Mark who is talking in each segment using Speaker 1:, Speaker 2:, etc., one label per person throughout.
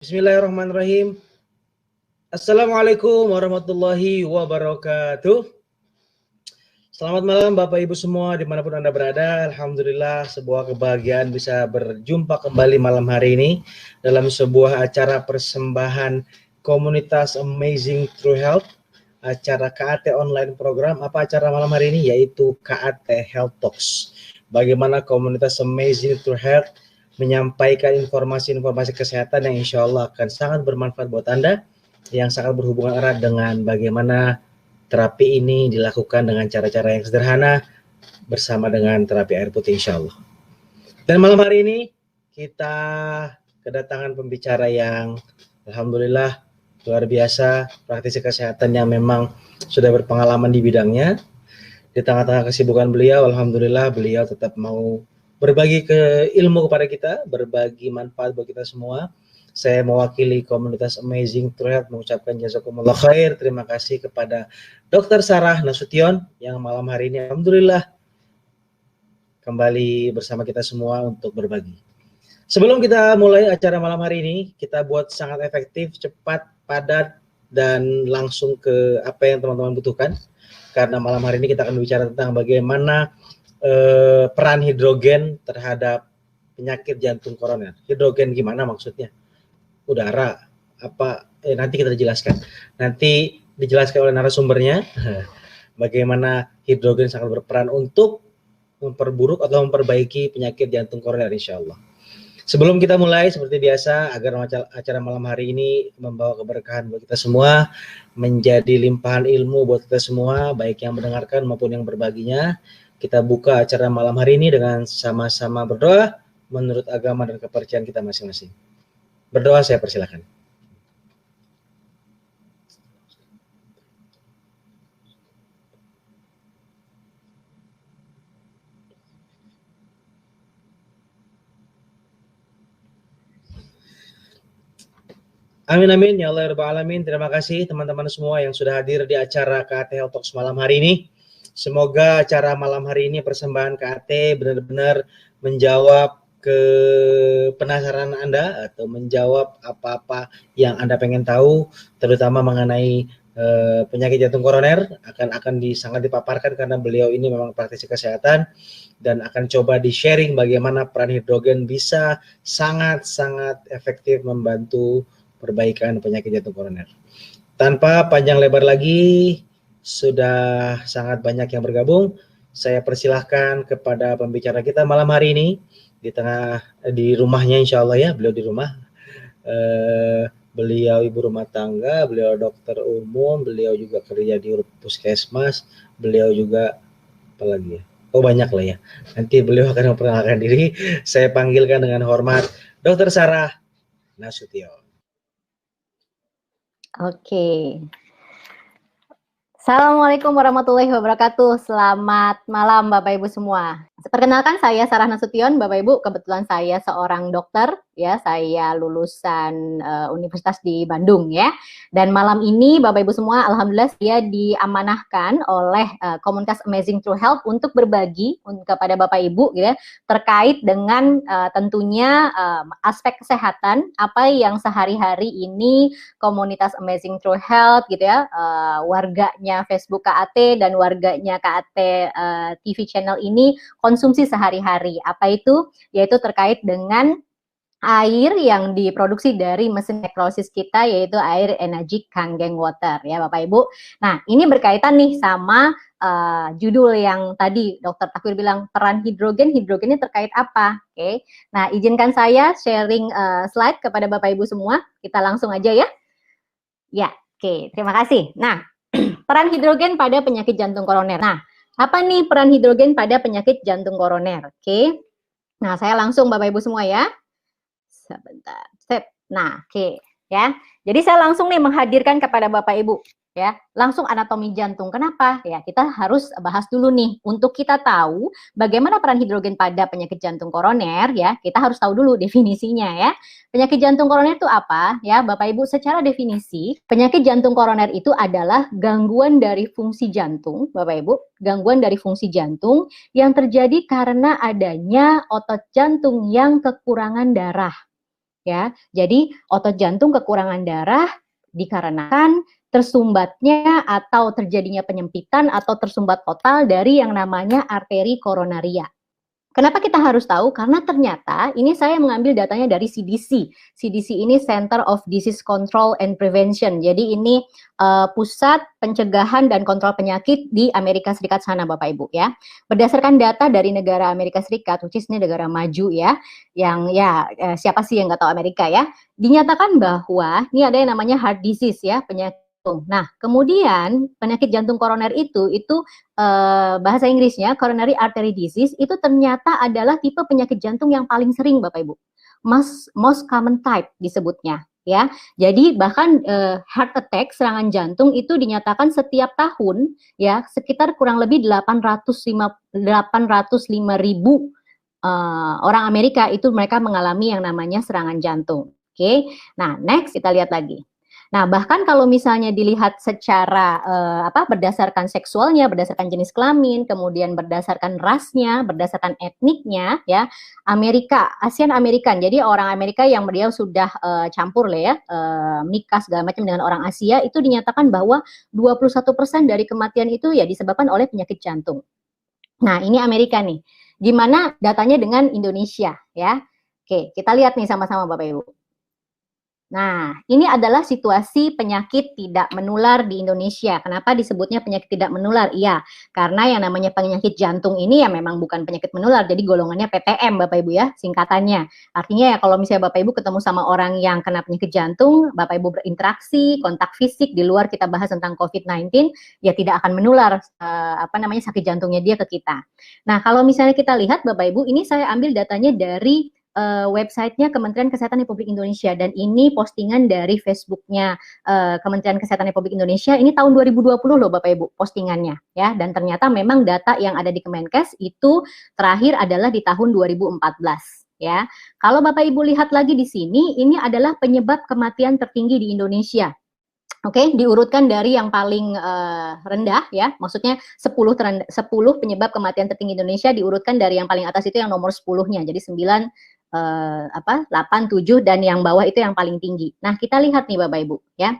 Speaker 1: Bismillahirrahmanirrahim. Assalamualaikum warahmatullahi wabarakatuh. Selamat malam Bapak Ibu semua dimanapun Anda berada. Alhamdulillah sebuah kebahagiaan bisa berjumpa kembali malam hari ini dalam sebuah acara persembahan komunitas Amazing True Health, acara KAT online program. Apa acara malam hari ini? Yaitu KAT Health Talks. Bagaimana komunitas Amazing True Health menyampaikan informasi-informasi kesehatan yang insya Allah akan sangat bermanfaat buat Anda, yang sangat berhubungan erat dengan bagaimana terapi ini dilakukan dengan cara-cara yang sederhana bersama dengan terapi air putih insya Allah. Dan malam hari ini kita kedatangan pembicara yang alhamdulillah luar biasa, praktisi kesehatan yang memang sudah berpengalaman di bidangnya. Di tengah-tengah kesibukan beliau, alhamdulillah beliau tetap mau berbagi ilmu kepada kita, berbagi manfaat buat kita semua. Saya mewakili komunitas Amazing True Health mengucapkan jazakumullah khair. Terima kasih kepada Dr. Sarah Nasution yang malam hari ini alhamdulillah kembali bersama kita semua untuk berbagi. Sebelum kita mulai acara malam hari ini, kita buat sangat efektif, cepat, padat, dan langsung ke apa yang teman-teman butuhkan. Karena malam hari ini kita akan bicara tentang bagaimana peran hidrogen terhadap penyakit jantung koroner. Hidrogen gimana maksudnya? Udara apa? Nanti kita jelaskan. Nanti dijelaskan oleh narasumbernya bagaimana hidrogen sangat berperan untuk memperburuk atau memperbaiki penyakit jantung koroner insya Allah. Sebelum kita mulai, seperti biasa, agar acara malam hari ini membawa keberkahan buat kita semua, menjadi limpahan ilmu buat kita semua, baik yang mendengarkan maupun yang berbaginya, kita buka acara malam hari ini dengan sama-sama berdoa menurut agama dan kepercayaan kita masing-masing. Berdoa, saya persilakan. Amin amin ya Allah ya Rabbal Alamin. Terima kasih teman-teman semua yang sudah hadir di acara KAT Health Talks malam hari ini. Semoga acara malam hari ini persembahan KAT benar-benar menjawab ke penasaran Anda atau menjawab apa-apa yang Anda pengen tahu, terutama mengenai penyakit jantung koroner akan sangat dipaparkan karena beliau ini memang praktisi kesehatan dan akan coba di-sharing bagaimana peran hidrogen bisa sangat-sangat efektif membantu perbaikan penyakit jantung koroner. Tanpa panjang lebar lagi, sudah sangat banyak yang bergabung. Saya persilahkan kepada pembicara kita malam hari ini di rumahnya insya Allah ya, beliau di rumah. Beliau ibu rumah tangga, beliau dokter umum, beliau juga kerja di puskesmas, beliau juga apa lagi ya? Oh banyak lah ya. Nanti beliau akan memperkenalkan diri. Saya panggilkan dengan hormat Dr. Sarah Nasution.
Speaker 2: Oke. Assalamualaikum warahmatullahi wabarakatuh. Selamat malam Bapak Ibu semua. Perkenalkan saya Sarah Nasution, Bapak Ibu. Kebetulan saya seorang dokter, ya. Saya lulusan Universitas di Bandung, ya. Dan malam ini Bapak Ibu semua, alhamdulillah saya diamanahkan oleh komunitas Amazing True Health untuk berbagi kepada Bapak Ibu, gitu ya, terkait dengan tentunya aspek kesehatan apa yang sehari-hari ini komunitas Amazing True Health, gitu ya, warganya Facebook KAT dan warganya KAT TV channel ini konsumsi sehari-hari. Apa itu? Yaitu terkait dengan air yang diproduksi dari mesin elektrolysis kita, yaitu air energi Kangen Water, ya Bapak Ibu. Nah, ini berkaitan nih sama judul yang tadi Dr. Takwir bilang, peran hidrogen. Hidrogen ini terkait apa? Oke. Nah, izinkan saya sharing slide kepada Bapak Ibu semua. Kita langsung aja ya. Ya, oke. Terima kasih. Nah, peran hidrogen pada penyakit jantung koroner. Nah, apa nih peran hidrogen pada penyakit jantung koroner? Oke. Nah, saya langsung Bapak Ibu semua ya. Sebentar. Nah, oke. Ya. Jadi saya langsung nih menghadirkan kepada Bapak Ibu, ya, langsung anatomi jantung. Kenapa? Ya, kita harus bahas dulu nih. Untuk kita tahu bagaimana peran hidrogen pada penyakit jantung koroner, ya, kita harus tahu dulu definisinya, ya. Penyakit jantung koroner itu apa? Ya, Bapak Ibu, secara definisi, penyakit jantung koroner itu adalah gangguan dari fungsi jantung, Bapak Ibu, gangguan dari fungsi jantung yang terjadi karena adanya otot jantung yang kekurangan darah. ya. Jadi otot jantung kekurangan darah dikarenakan tersumbatnya atau terjadinya penyempitan atau tersumbat total dari yang namanya arteri koronaria. Kenapa kita harus tahu? Karena ternyata ini saya mengambil datanya dari CDC. CDC ini Center of Disease Control and Prevention. Jadi ini pusat pencegahan dan kontrol penyakit di Amerika Serikat sana, Bapak Ibu ya. Berdasarkan data dari negara Amerika Serikat, which is ini negara maju ya, yang ya siapa sih yang nggak tahu Amerika ya, dinyatakan bahwa ini ada yang namanya heart disease ya, penyakit. Nah, kemudian penyakit jantung koroner itu bahasa Inggrisnya coronary artery disease itu ternyata adalah tipe penyakit jantung yang paling sering, Bapak Ibu. Most common type disebutnya ya. Jadi bahkan heart attack, serangan jantung itu dinyatakan setiap tahun ya sekitar kurang lebih 805 ribu orang Amerika itu mereka mengalami yang namanya serangan jantung. Oke. Nah, next kita lihat lagi. Nah, bahkan kalau misalnya dilihat secara berdasarkan seksualnya, berdasarkan jenis kelamin, kemudian berdasarkan rasnya, berdasarkan etniknya, ya, Asian American. Jadi orang Amerika yang dia sudah campur lah ya, nikah segala macam dengan orang Asia, itu dinyatakan bahwa 21% dari kematian itu ya disebabkan oleh penyakit jantung. Nah, ini Amerika nih. Gimana datanya dengan Indonesia, ya? Oke, kita lihat nih sama-sama Bapak Ibu. Nah, ini adalah situasi penyakit tidak menular di Indonesia. Kenapa disebutnya penyakit tidak menular? Iya, karena yang namanya penyakit jantung ini ya memang bukan penyakit menular, jadi golongannya PTM, Bapak Ibu ya, singkatannya. Artinya ya kalau misalnya Bapak Ibu ketemu sama orang yang kena penyakit jantung, Bapak Ibu berinteraksi, kontak fisik, di luar kita bahas tentang COVID-19, ya tidak akan menular sakit jantungnya dia ke kita. Nah, kalau misalnya kita lihat Bapak Ibu, ini saya ambil datanya dari websitenya Kementerian Kesehatan Republik Indonesia, dan ini postingan dari Facebooknya Kementerian Kesehatan Republik Indonesia. Ini tahun 2020 loh Bapak Ibu postingannya ya, dan ternyata memang data yang ada di Kemenkes itu terakhir adalah di tahun 2014 ya. Kalau Bapak Ibu lihat lagi di sini, ini adalah penyebab kematian tertinggi di Indonesia. Oke, diurutkan dari yang paling rendah ya, maksudnya 10 penyebab kematian tertinggi Indonesia diurutkan dari yang paling atas itu yang nomor 10-nya. Jadi 9 8, 7 dan yang bawah itu yang paling tinggi. Nah, kita lihat nih Bapak Ibu ya.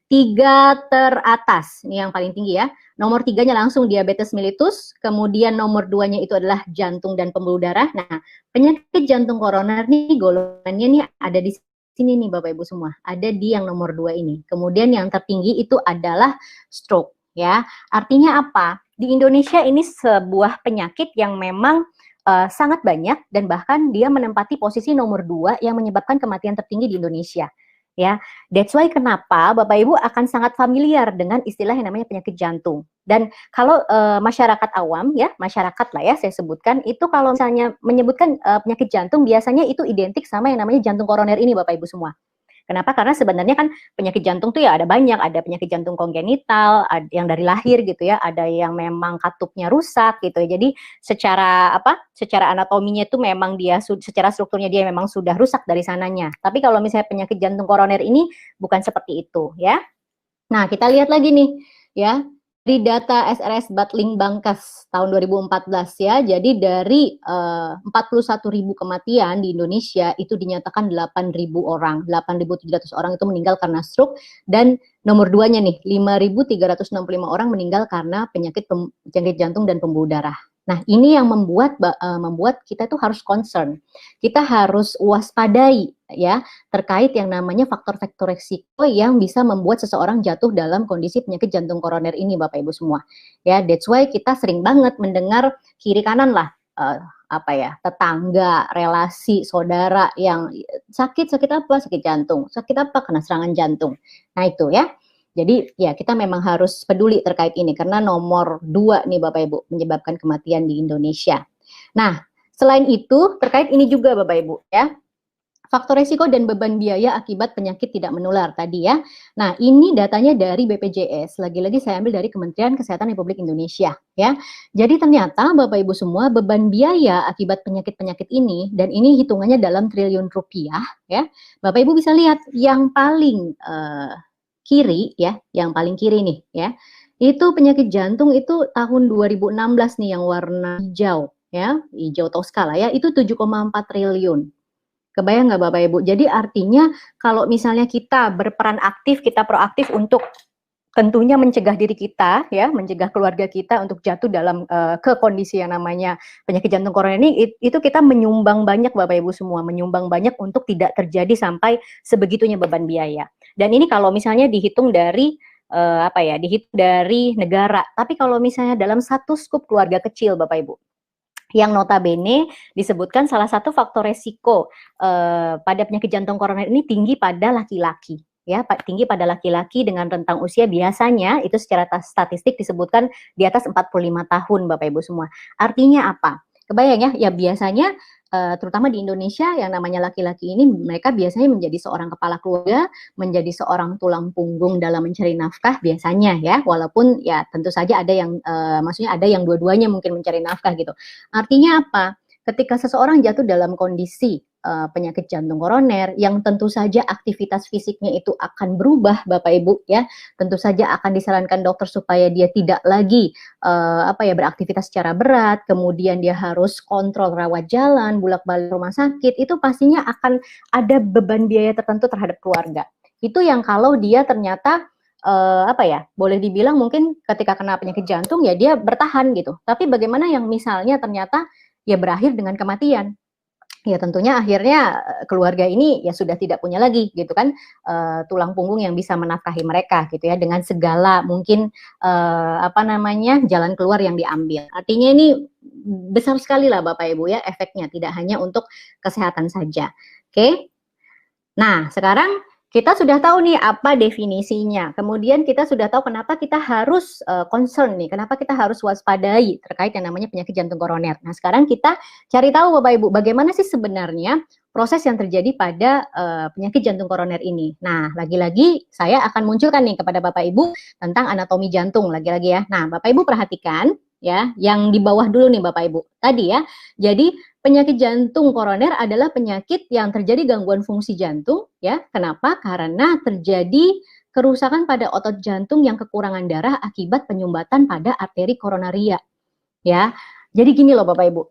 Speaker 2: 3 teratas, ini yang paling tinggi ya. Nomor 3-nya langsung diabetes mellitus, kemudian nomor 2-nya itu adalah jantung dan pembuluh darah. Nah, penyakit jantung koroner nih golongannya nih ada di sini nih Bapak Ibu semua, ada di yang nomor 2 ini. Kemudian yang tertinggi itu adalah stroke ya. Artinya apa? Di Indonesia ini sebuah penyakit yang memang sangat banyak dan bahkan dia menempati posisi nomor 2 yang menyebabkan kematian tertinggi di Indonesia. Ya, that's why kenapa Bapak Ibu akan sangat familiar dengan istilah yang namanya penyakit jantung. Dan kalau masyarakat awam ya, masyarakat lah ya saya sebutkan, itu kalau misalnya menyebutkan penyakit jantung biasanya itu identik sama yang namanya jantung koroner ini Bapak Ibu semua. Kenapa? Karena sebenarnya kan penyakit jantung tuh ya ada banyak, ada penyakit jantung kongenital, ada yang dari lahir gitu ya, ada yang memang katupnya rusak gitu ya. Jadi secara anatominya itu memang dia secara strukturnya dia memang sudah rusak dari sananya. Tapi kalau misalnya penyakit jantung koroner ini bukan seperti itu ya. Nah, kita lihat lagi nih ya. Dari data SRS Batlingbankes tahun 2014 ya, jadi dari 41.000 kematian di Indonesia itu dinyatakan 8.000 orang, 8.700 orang itu meninggal karena stroke, dan nomor 2-nya nih 5.365 orang meninggal karena penyakit jantung dan pembuluh darah. Nah, ini yang membuat kita itu harus concern, kita harus waspadai ya terkait yang namanya faktor-faktor resiko yang bisa membuat seseorang jatuh dalam kondisi penyakit jantung koroner ini Bapak Ibu semua. Ya, that's why kita sering banget mendengar kiri kanan lah tetangga, relasi, saudara yang sakit apa? Sakit jantung. Sakit apa? Kena serangan jantung. Nah, itu ya. Jadi ya kita memang harus peduli terkait ini karena nomor 2 nih Bapak Ibu menyebabkan kematian di Indonesia. Nah, selain itu terkait ini juga Bapak Ibu ya. Faktor resiko dan beban biaya akibat penyakit tidak menular tadi ya. Nah, ini datanya dari BPJS. Lagi-lagi saya ambil dari Kementerian Kesehatan Republik Indonesia ya. Jadi ternyata Bapak Ibu semua beban biaya akibat penyakit-penyakit ini, dan ini hitungannya dalam triliun rupiah ya. Bapak Ibu bisa lihat yang paling kiri ya, yang paling kiri nih ya. Itu penyakit jantung itu tahun 2016 nih yang warna hijau ya, hijau toska lah ya, itu 7,4 triliun. Kebayang nggak Bapak Ibu? Jadi artinya kalau misalnya kita berperan aktif, kita proaktif untuk tentunya mencegah diri kita, ya, mencegah keluarga kita untuk jatuh dalam ke kondisi yang namanya penyakit jantung koroner ini, itu kita menyumbang banyak Bapak Ibu semua, menyumbang banyak untuk tidak terjadi sampai sebegitunya beban biaya. Dan ini kalau misalnya dihitung dari dihitung dari negara. Tapi kalau misalnya dalam satu skup keluarga kecil Bapak Ibu, yang notabene disebutkan salah satu faktor resiko pada penyakit jantung koroner ini tinggi pada laki-laki. Ya, tinggi pada laki-laki dengan rentang usia biasanya itu secara statistik disebutkan di atas 45 tahun Bapak Ibu semua. Artinya apa? Kebayang ya, ya biasanya terutama di Indonesia yang namanya laki-laki ini mereka biasanya menjadi seorang kepala keluarga, menjadi seorang tulang punggung dalam mencari nafkah biasanya ya, walaupun ya tentu saja ada yang maksudnya ada yang dua-duanya mungkin mencari nafkah gitu. Artinya apa? Ketika seseorang jatuh dalam kondisi penyakit jantung koroner yang tentu saja aktivitas fisiknya itu akan berubah Bapak Ibu ya, tentu saja akan disarankan dokter supaya dia tidak lagi beraktivitas secara berat, kemudian dia harus kontrol rawat jalan, bolak-balik rumah sakit, itu pastinya akan ada beban biaya tertentu terhadap keluarga. Itu yang kalau dia ternyata boleh dibilang mungkin ketika kena penyakit jantung ya dia bertahan gitu. Tapi bagaimana yang misalnya ternyata ya berakhir dengan kematian? Ya tentunya akhirnya keluarga ini ya sudah tidak punya lagi gitu kan tulang punggung yang bisa menafkahi mereka gitu ya, dengan segala mungkin jalan keluar yang diambil. Artinya ini besar sekali lah Bapak Ibu ya efeknya, tidak hanya untuk kesehatan saja. Oke. Nah, sekarang kita sudah tahu nih apa definisinya. Kemudian kita sudah tahu kenapa kita harus concern nih, kenapa kita harus waspadai terkait yang namanya penyakit jantung koroner. Nah, sekarang kita cari tahu Bapak Ibu, bagaimana sih sebenarnya proses yang terjadi pada penyakit jantung koroner ini. Nah, lagi-lagi saya akan munculkan nih kepada Bapak Ibu tentang anatomi jantung lagi-lagi ya. Nah, Bapak Ibu perhatikan ya, yang di bawah dulu nih Bapak Ibu. Tadi ya, jadi penyakit jantung koroner adalah penyakit yang terjadi gangguan fungsi jantung, ya. Kenapa? Karena terjadi kerusakan pada otot jantung yang kekurangan darah akibat penyumbatan pada arteri koronaria, ya. Jadi gini loh Bapak Ibu,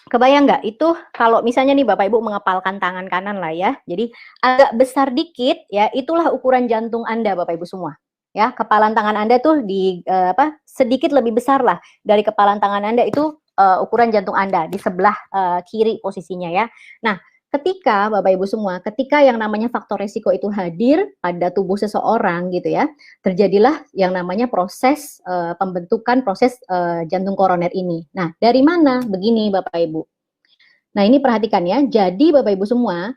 Speaker 2: kebayang nggak itu kalau misalnya nih Bapak Ibu mengepalkan tangan kanan lah ya, jadi agak besar dikit ya, itulah ukuran jantung Anda Bapak Ibu semua. Ya, kepalan tangan Anda tuh sedikit lebih besar lah dari kepalan tangan Anda itu ukuran jantung Anda di sebelah kiri posisinya ya. Nah, ketika Bapak Ibu semua, ketika yang namanya faktor resiko itu hadir pada tubuh seseorang gitu ya, terjadilah yang namanya proses pembentukan proses jantung koroner ini. Nah, dari mana? Begini Bapak Ibu. Nah, ini perhatikan ya. Jadi Bapak Ibu semua,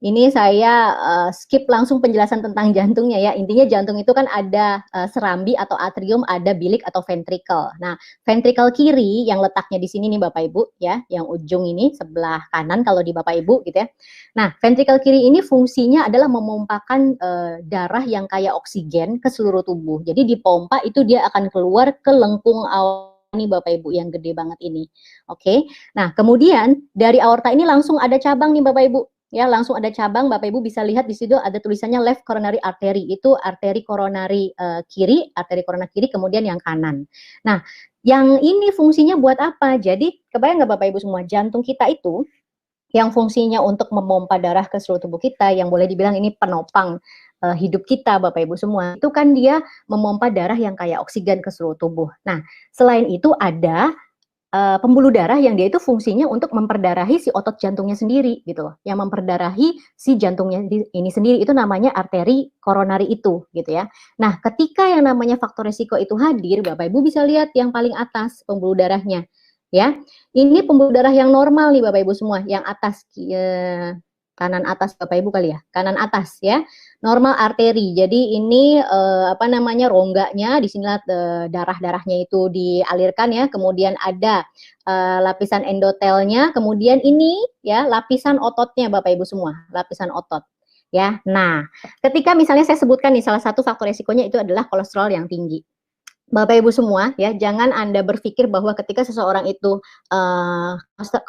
Speaker 2: ini saya skip langsung penjelasan tentang jantungnya ya. Intinya jantung itu kan ada serambi atau atrium, ada bilik atau ventricle. Nah, ventricle kiri yang letaknya di sini nih Bapak Ibu ya, yang ujung ini sebelah kanan kalau di Bapak Ibu gitu ya. Nah, ventricle kiri ini fungsinya adalah memompakan darah yang kaya oksigen ke seluruh tubuh. Jadi dipompa itu dia akan keluar ke lengkung aorta nih Bapak Ibu yang gede banget ini. Oke. Nah, kemudian dari aorta ini langsung ada cabang nih Bapak Ibu. Ya, langsung ada cabang, Bapak Ibu bisa lihat di situ ada tulisannya left coronary artery, itu arteri koronari kiri, arteri koroner kiri, kemudian yang kanan. Nah, yang ini fungsinya buat apa? Jadi, kebayang nggak Bapak Ibu semua, jantung kita itu yang fungsinya untuk memompa darah ke seluruh tubuh kita, yang boleh dibilang ini penopang hidup kita Bapak Ibu semua, itu kan dia memompa darah yang kayak oksigen ke seluruh tubuh. Nah, selain itu ada pembuluh darah yang dia itu fungsinya untuk memperdarahi si otot jantungnya sendiri gitu loh, yang memperdarahi si jantungnya ini sendiri, itu namanya arteri koronari itu gitu ya. Nah, ketika yang namanya faktor resiko itu hadir, Bapak Ibu bisa lihat yang paling atas pembuluh darahnya ya. Ini pembuluh darah yang normal nih Bapak Ibu semua, yang atas kanan atas Bapak Ibu kali ya, kanan atas ya, normal arteri. Jadi ini rongganya di sini darah-darahnya itu dialirkan ya, kemudian ada lapisan endotelnya, kemudian ini ya lapisan ototnya Bapak Ibu semua, lapisan otot ya. Nah, ketika misalnya saya sebutkan nih salah satu faktor resikonya itu adalah kolesterol yang tinggi. Bapak Ibu semua ya, jangan Anda berpikir bahwa ketika seseorang itu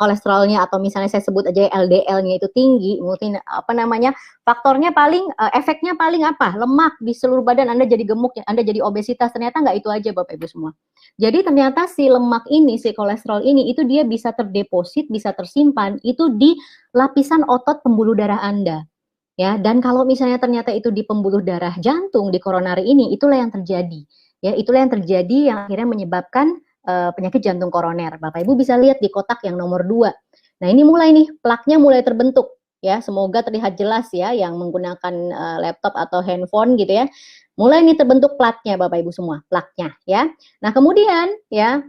Speaker 2: kolesterolnya atau misalnya saya sebut aja LDL-nya itu tinggi, mungkin apa namanya, faktornya paling efeknya paling apa? Lemak di seluruh badan Anda jadi gemuk, Anda jadi obesitas. Ternyata nggak itu aja Bapak Ibu semua. Jadi ternyata si lemak ini, si kolesterol ini itu dia bisa terdeposit, bisa tersimpan itu di lapisan otot pembuluh darah Anda. Ya, dan kalau misalnya ternyata itu di pembuluh darah jantung, di koronari ini, itulah yang terjadi. Ya, itulah yang terjadi yang akhirnya menyebabkan penyakit jantung koroner. Bapak Ibu bisa lihat di kotak yang nomor 2. Nah, ini mulai nih, plaknya mulai terbentuk. Ya, semoga terlihat jelas ya yang menggunakan laptop atau handphone gitu ya. Mulai nih terbentuk plaknya Bapak Ibu semua, plaknya ya. Nah, kemudian ya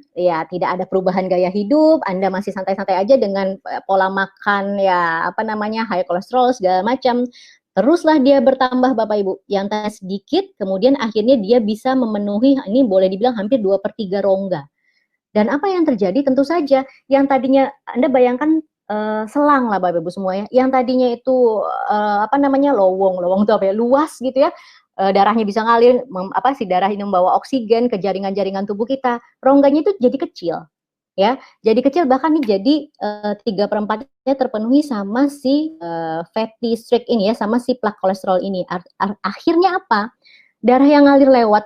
Speaker 2: tidak ada perubahan gaya hidup, Anda masih santai-santai aja dengan pola makan ya apa namanya high kolesterol segala macam. Teruslah dia bertambah Bapak Ibu, yang tadinya sedikit, kemudian akhirnya dia bisa memenuhi, ini boleh dibilang hampir 2/3 rongga. Dan apa yang terjadi? Tentu saja, yang tadinya, Anda bayangkan selang lah Bapak Ibu semua ya, yang tadinya itu apa namanya lowong itu apa ya, luas gitu ya, darahnya bisa ngalir, si darah ini membawa oksigen ke jaringan-jaringan tubuh kita, rongganya itu jadi kecil. Ya, jadi kecil bahkan nih jadi 3/4-nya terpenuhi sama si fatty streak ini ya, sama si plak kolesterol ini. Akhirnya apa? Darah yang ngalir lewat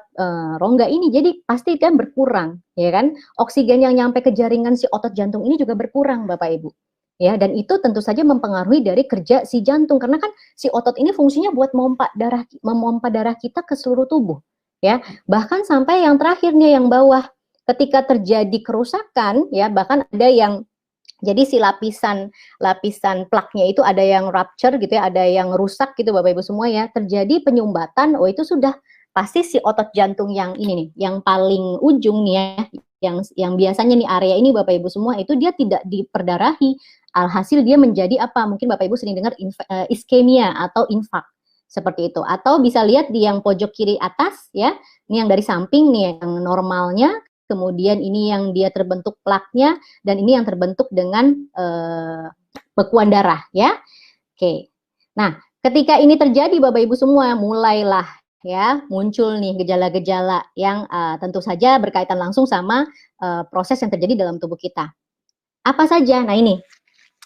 Speaker 2: rongga ini jadi pasti kan berkurang, ya kan? Oksigen yang nyampe ke jaringan si otot jantung ini juga berkurang, Bapak Ibu. Ya, dan itu tentu saja mempengaruhi dari kerja si jantung karena kan si otot ini fungsinya buat memompa darah kita ke seluruh tubuh, ya. Bahkan sampai yang terakhirnya yang bawah ketika terjadi kerusakan ya bahkan ada yang jadi si lapisan plaknya itu ada yang rupture gitu ya, ada yang rusak gitu Bapak Ibu semua ya, terjadi penyumbatan, oh itu sudah pasti si otot jantung yang ini nih, yang paling ujung nih ya, yang biasanya nih area ini Bapak Ibu semua itu dia tidak diperdarahi, alhasil dia menjadi apa? Mungkin Bapak Ibu sering dengar iskemia atau infak seperti itu. Atau bisa lihat di yang pojok kiri atas ya, ini yang dari samping nih yang normalnya, kemudian ini yang dia terbentuk plaknya, dan ini yang terbentuk dengan bekuan darah ya. Oke. Nah, ketika ini terjadi Bapak Ibu semua, mulailah ya muncul nih gejala-gejala yang tentu saja berkaitan langsung sama proses yang terjadi dalam tubuh kita. Apa saja? Nah ini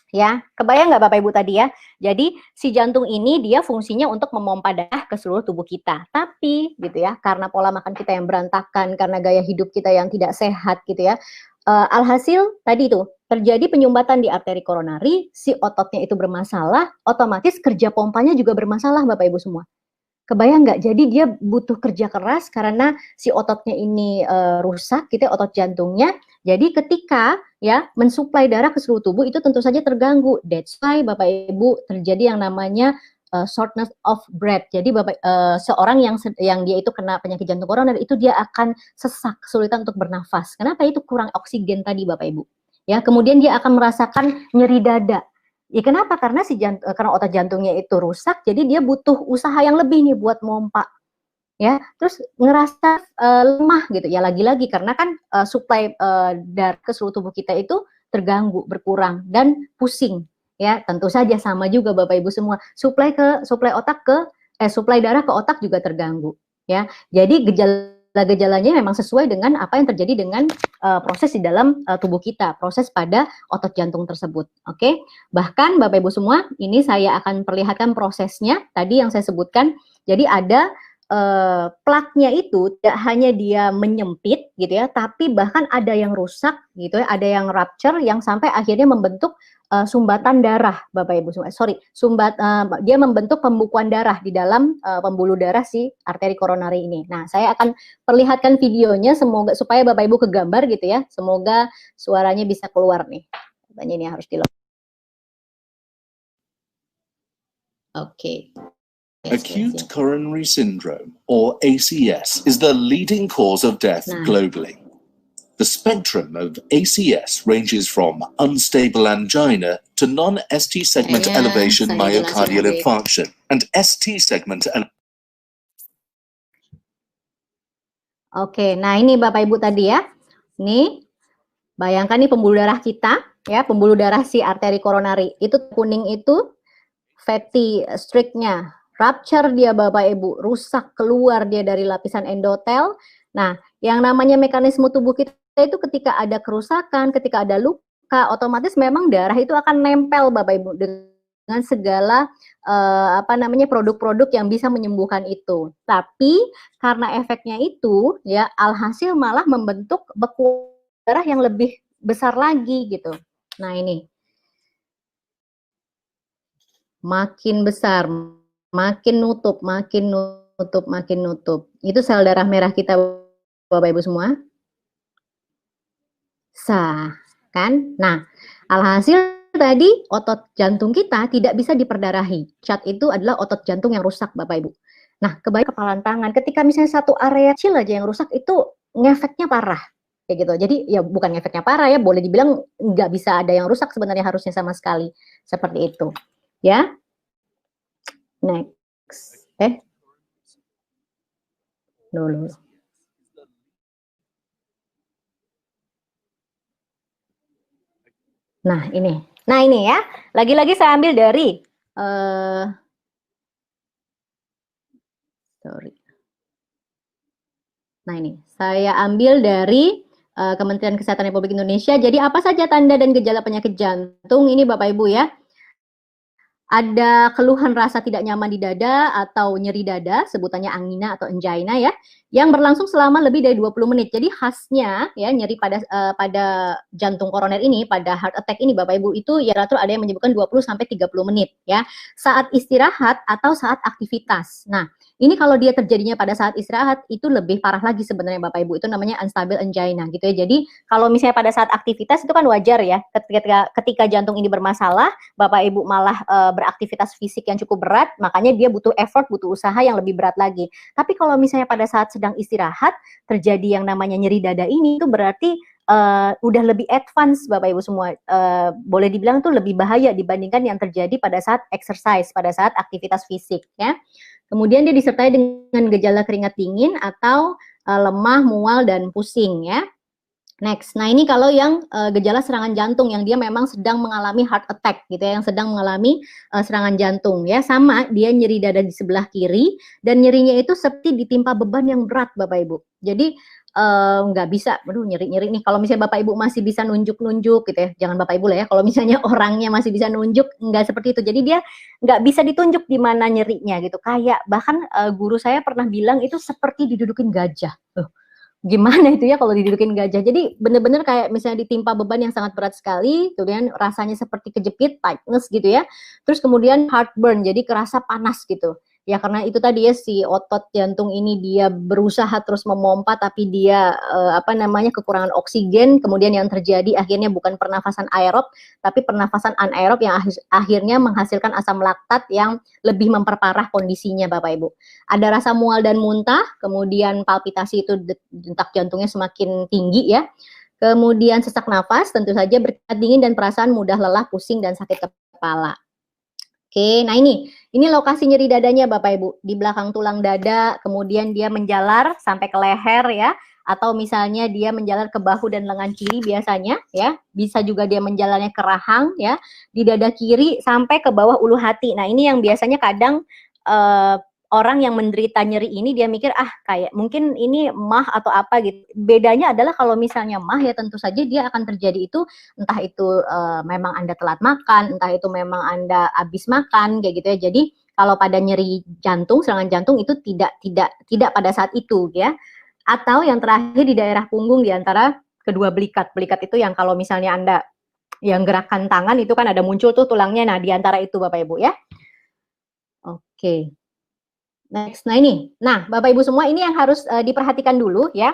Speaker 2: ya, kebayang nggak Bapak Ibu tadi ya? Jadi si jantung ini dia fungsinya untuk memompa darah ke seluruh tubuh kita. Tapi gitu ya, karena pola makan kita yang berantakan, karena gaya hidup kita yang tidak sehat gitu ya, alhasil tadi itu terjadi penyumbatan di arteri koronari, si ototnya itu bermasalah, otomatis kerja pompanya juga bermasalah Bapak Ibu semua. Kebayang nggak? Jadi dia butuh kerja keras karena si ototnya ini rusak gitu ya, otot jantungnya. Jadi ketika ya mensuplai darah ke seluruh tubuh itu tentu saja terganggu. That's why Bapak Ibu terjadi yang namanya shortness of breath. Jadi seorang yang dia itu kena penyakit jantung koroner itu dia akan sesak, kesulitan untuk bernafas. Kenapa? Itu kurang oksigen tadi Bapak Ibu. Ya, kemudian dia akan merasakan nyeri dada. Ya kenapa? Karena karena otot jantungnya itu rusak, jadi dia butuh usaha yang lebih nih buat mompa. Ya, terus ngerasa lemah gitu. Ya lagi-lagi karena kan suplai darah ke seluruh tubuh kita itu terganggu, berkurang dan pusing. Ya, tentu saja sama juga Bapak Ibu semua. Suplai darah ke otak juga terganggu. Ya, jadi gejala-gejalanya memang sesuai dengan apa yang terjadi dengan proses di dalam tubuh kita, proses pada otot jantung tersebut. Oke, bahkan Bapak Ibu semua, ini saya akan perlihatkan prosesnya tadi yang saya sebutkan. Jadi ada plaknya itu tidak hanya dia menyempit gitu ya, tapi bahkan ada yang rusak gitu ya, ada yang rupture yang sampai akhirnya membentuk sumbatan darah Bapak Ibu semua. Dia membentuk pembukuan darah di dalam pembuluh darah si arteri koronari ini. Nah, saya akan perlihatkan videonya semoga supaya Bapak Ibu kegambar gitu ya. Semoga suaranya bisa keluar nih. Katanya ini harus di-lock. Oke.
Speaker 3: Acute coronary syndrome, or ACS, is the leading cause of death globally. The spectrum of ACS ranges from unstable angina to non-ST segment elevation myocardial infarction and ST segment.
Speaker 2: Oke, nah ini Bapak Ibu tadi ya. Nih, bayangkan nih pembuluh darah kita, ya, pembuluh darah si arteri koronari. Itu kuning itu fatty streak-nya, rupture dia Bapak Ibu, rusak keluar dia dari lapisan endotel. Nah, yang namanya mekanisme tubuh kita itu ketika ada kerusakan, ketika ada luka, otomatis memang darah itu akan nempel Bapak Ibu dengan segala produk-produk yang bisa menyembuhkan itu. Tapi karena efeknya itu ya alhasil malah membentuk bekuan darah yang lebih besar lagi gitu. Nah, ini makin besar, makin nutup, makin nutup, makin nutup. Itu sel darah merah kita Bapak Ibu semua. Sah, kan? Nah, alhasil tadi otot jantung kita tidak bisa diperdarahi. Cat itu adalah otot jantung yang rusak Bapak Ibu. Nah, kepalan tangan, ketika misalnya satu area kecil aja yang rusak itu ngefeknya parah. Kayak gitu. Jadi ya bukan ngefeknya parah ya, boleh dibilang nggak bisa ada yang rusak sebenarnya harusnya sama sekali. Seperti itu. Ya. Next. Dulu. Nah, ini. Nah, ini ya. Lagi-lagi saya ambil dari sorry. Nah, ini. Saya ambil dari Kementerian Kesehatan Republik Indonesia. Jadi apa saja tanda dan gejala penyakit jantung ini Bapak Ibu ya? Ada keluhan rasa tidak nyaman di dada atau nyeri dada, sebutannya angina atau angina ya, yang berlangsung selama lebih dari 20 menit. Jadi khasnya ya nyeri pada jantung koroner ini, pada heart attack ini Bapak Ibu itu ya teratur ada yang menyebutkan 20 sampai 30 menit ya. Saat istirahat atau saat aktivitas. Nah, ini kalau dia terjadinya pada saat istirahat itu lebih parah lagi sebenarnya Bapak Ibu, itu namanya unstable angina gitu ya. Jadi kalau misalnya pada saat aktivitas itu kan wajar ya, ketika jantung ini bermasalah, Bapak Ibu malah beraktivitas fisik yang cukup berat, makanya dia butuh effort, butuh usaha yang lebih berat lagi. Tapi kalau misalnya pada saat sedang istirahat terjadi yang namanya nyeri dada ini, itu berarti udah lebih advance Bapak Ibu semua, boleh dibilang tuh lebih bahaya dibandingkan yang terjadi pada saat exercise, pada saat aktivitas fisik ya. Kemudian dia disertai dengan gejala keringat dingin atau lemah, mual, dan pusing ya. Next, nah ini kalau yang gejala serangan jantung yang dia memang sedang mengalami heart attack gitu ya, yang sedang mengalami serangan jantung ya, sama dia nyeri dada di sebelah kiri dan nyerinya itu seperti ditimpa beban yang berat Bapak Ibu. Jadi nggak bisa, aduh nyeri-nyeri nih. Kalau misalnya Bapak Ibu masih bisa nunjuk-nunjuk gitu ya, jangan Bapak Ibu lah ya. Kalau misalnya orangnya masih bisa nunjuk, nggak seperti itu. Jadi dia nggak bisa ditunjuk di mana nyerinya gitu. Kayak bahkan guru saya pernah bilang itu seperti didudukin gajah. Gimana itu ya kalau didudukin gajah. Jadi benar-benar kayak misalnya ditimpa beban yang sangat berat sekali, kemudian rasanya seperti kejepit, tightness gitu ya. Terus kemudian heartburn, jadi kerasa panas gitu. Ya karena itu tadi ya si otot jantung ini dia berusaha terus memompa tapi dia kekurangan oksigen, kemudian yang terjadi akhirnya bukan pernafasan aerob tapi pernafasan anaerob yang akhirnya menghasilkan asam laktat yang lebih memperparah kondisinya Bapak Ibu. Ada rasa mual dan muntah, kemudian palpitasi itu detak jantungnya semakin tinggi ya. Kemudian sesak nafas, tentu saja berkeringat dingin dan perasaan mudah lelah, pusing dan sakit kepala. Oke, nah ini lokasi nyeri dadanya Bapak Ibu, di belakang tulang dada, kemudian dia menjalar sampai ke leher ya, atau misalnya dia menjalar ke bahu dan lengan kiri biasanya ya, bisa juga dia menjalarnya ke rahang ya, di dada kiri sampai ke bawah ulu hati. Nah ini yang biasanya kadang orang yang menderita nyeri ini dia mikir kayak mungkin ini mah atau apa gitu. Bedanya adalah kalau misalnya mah ya tentu saja dia akan terjadi itu entah itu memang Anda telat makan, entah itu memang Anda habis makan kayak gitu ya. Jadi kalau pada nyeri jantung, serangan jantung itu tidak pada saat itu ya. Atau yang terakhir di daerah punggung di antara kedua belikat. Belikat itu yang kalau misalnya Anda yang gerakan tangan itu kan ada muncul tuh tulangnya. Nah, di antara itu Bapak Ibu ya. Oke. Next, nah ini. Nah, Bapak Ibu semua ini yang harus diperhatikan dulu ya.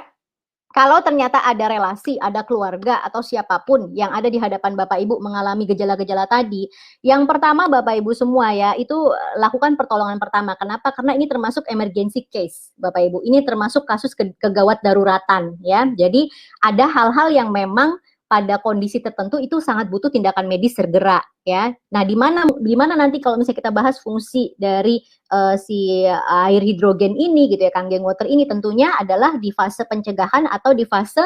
Speaker 2: Kalau ternyata ada relasi, ada keluarga atau siapapun yang ada di hadapan Bapak Ibu mengalami gejala-gejala tadi, yang pertama Bapak Ibu semua ya, itu lakukan pertolongan pertama. Kenapa? Karena ini termasuk emergency case, Bapak Ibu. Ini termasuk kasus kegawat daruratan ya. Jadi ada hal-hal yang memang pada kondisi tertentu itu sangat butuh tindakan medis segera ya. Nah, di mana nanti kalau misalnya kita bahas fungsi dari si air hidrogen ini gitu ya, Kangen water ini tentunya adalah di fase pencegahan atau di fase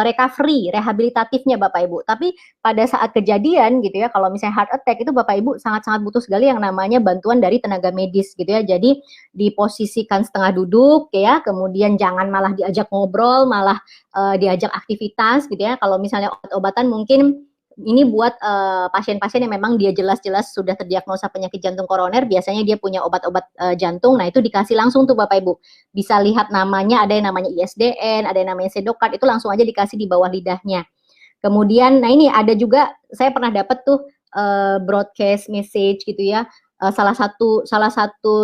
Speaker 2: recovery, rehabilitatifnya Bapak Ibu. Tapi pada saat kejadian gitu ya, kalau misalnya heart attack itu Bapak Ibu sangat-sangat butuh sekali yang namanya bantuan dari tenaga medis gitu ya. Jadi diposisikan setengah duduk ya, kemudian jangan malah diajak ngobrol, malah diajak aktivitas gitu ya. Kalau misalnya obat-obatan mungkin ini buat pasien-pasien yang memang dia jelas-jelas sudah terdiagnosa penyakit jantung koroner, biasanya dia punya obat-obat jantung, nah itu dikasih langsung tuh Bapak Ibu. Bisa lihat namanya, ada yang namanya ISDN, ada yang namanya Sedokart, itu langsung aja dikasih di bawah lidahnya. Kemudian, nah ini ada juga, saya pernah dapat tuh broadcast message gitu ya, salah satu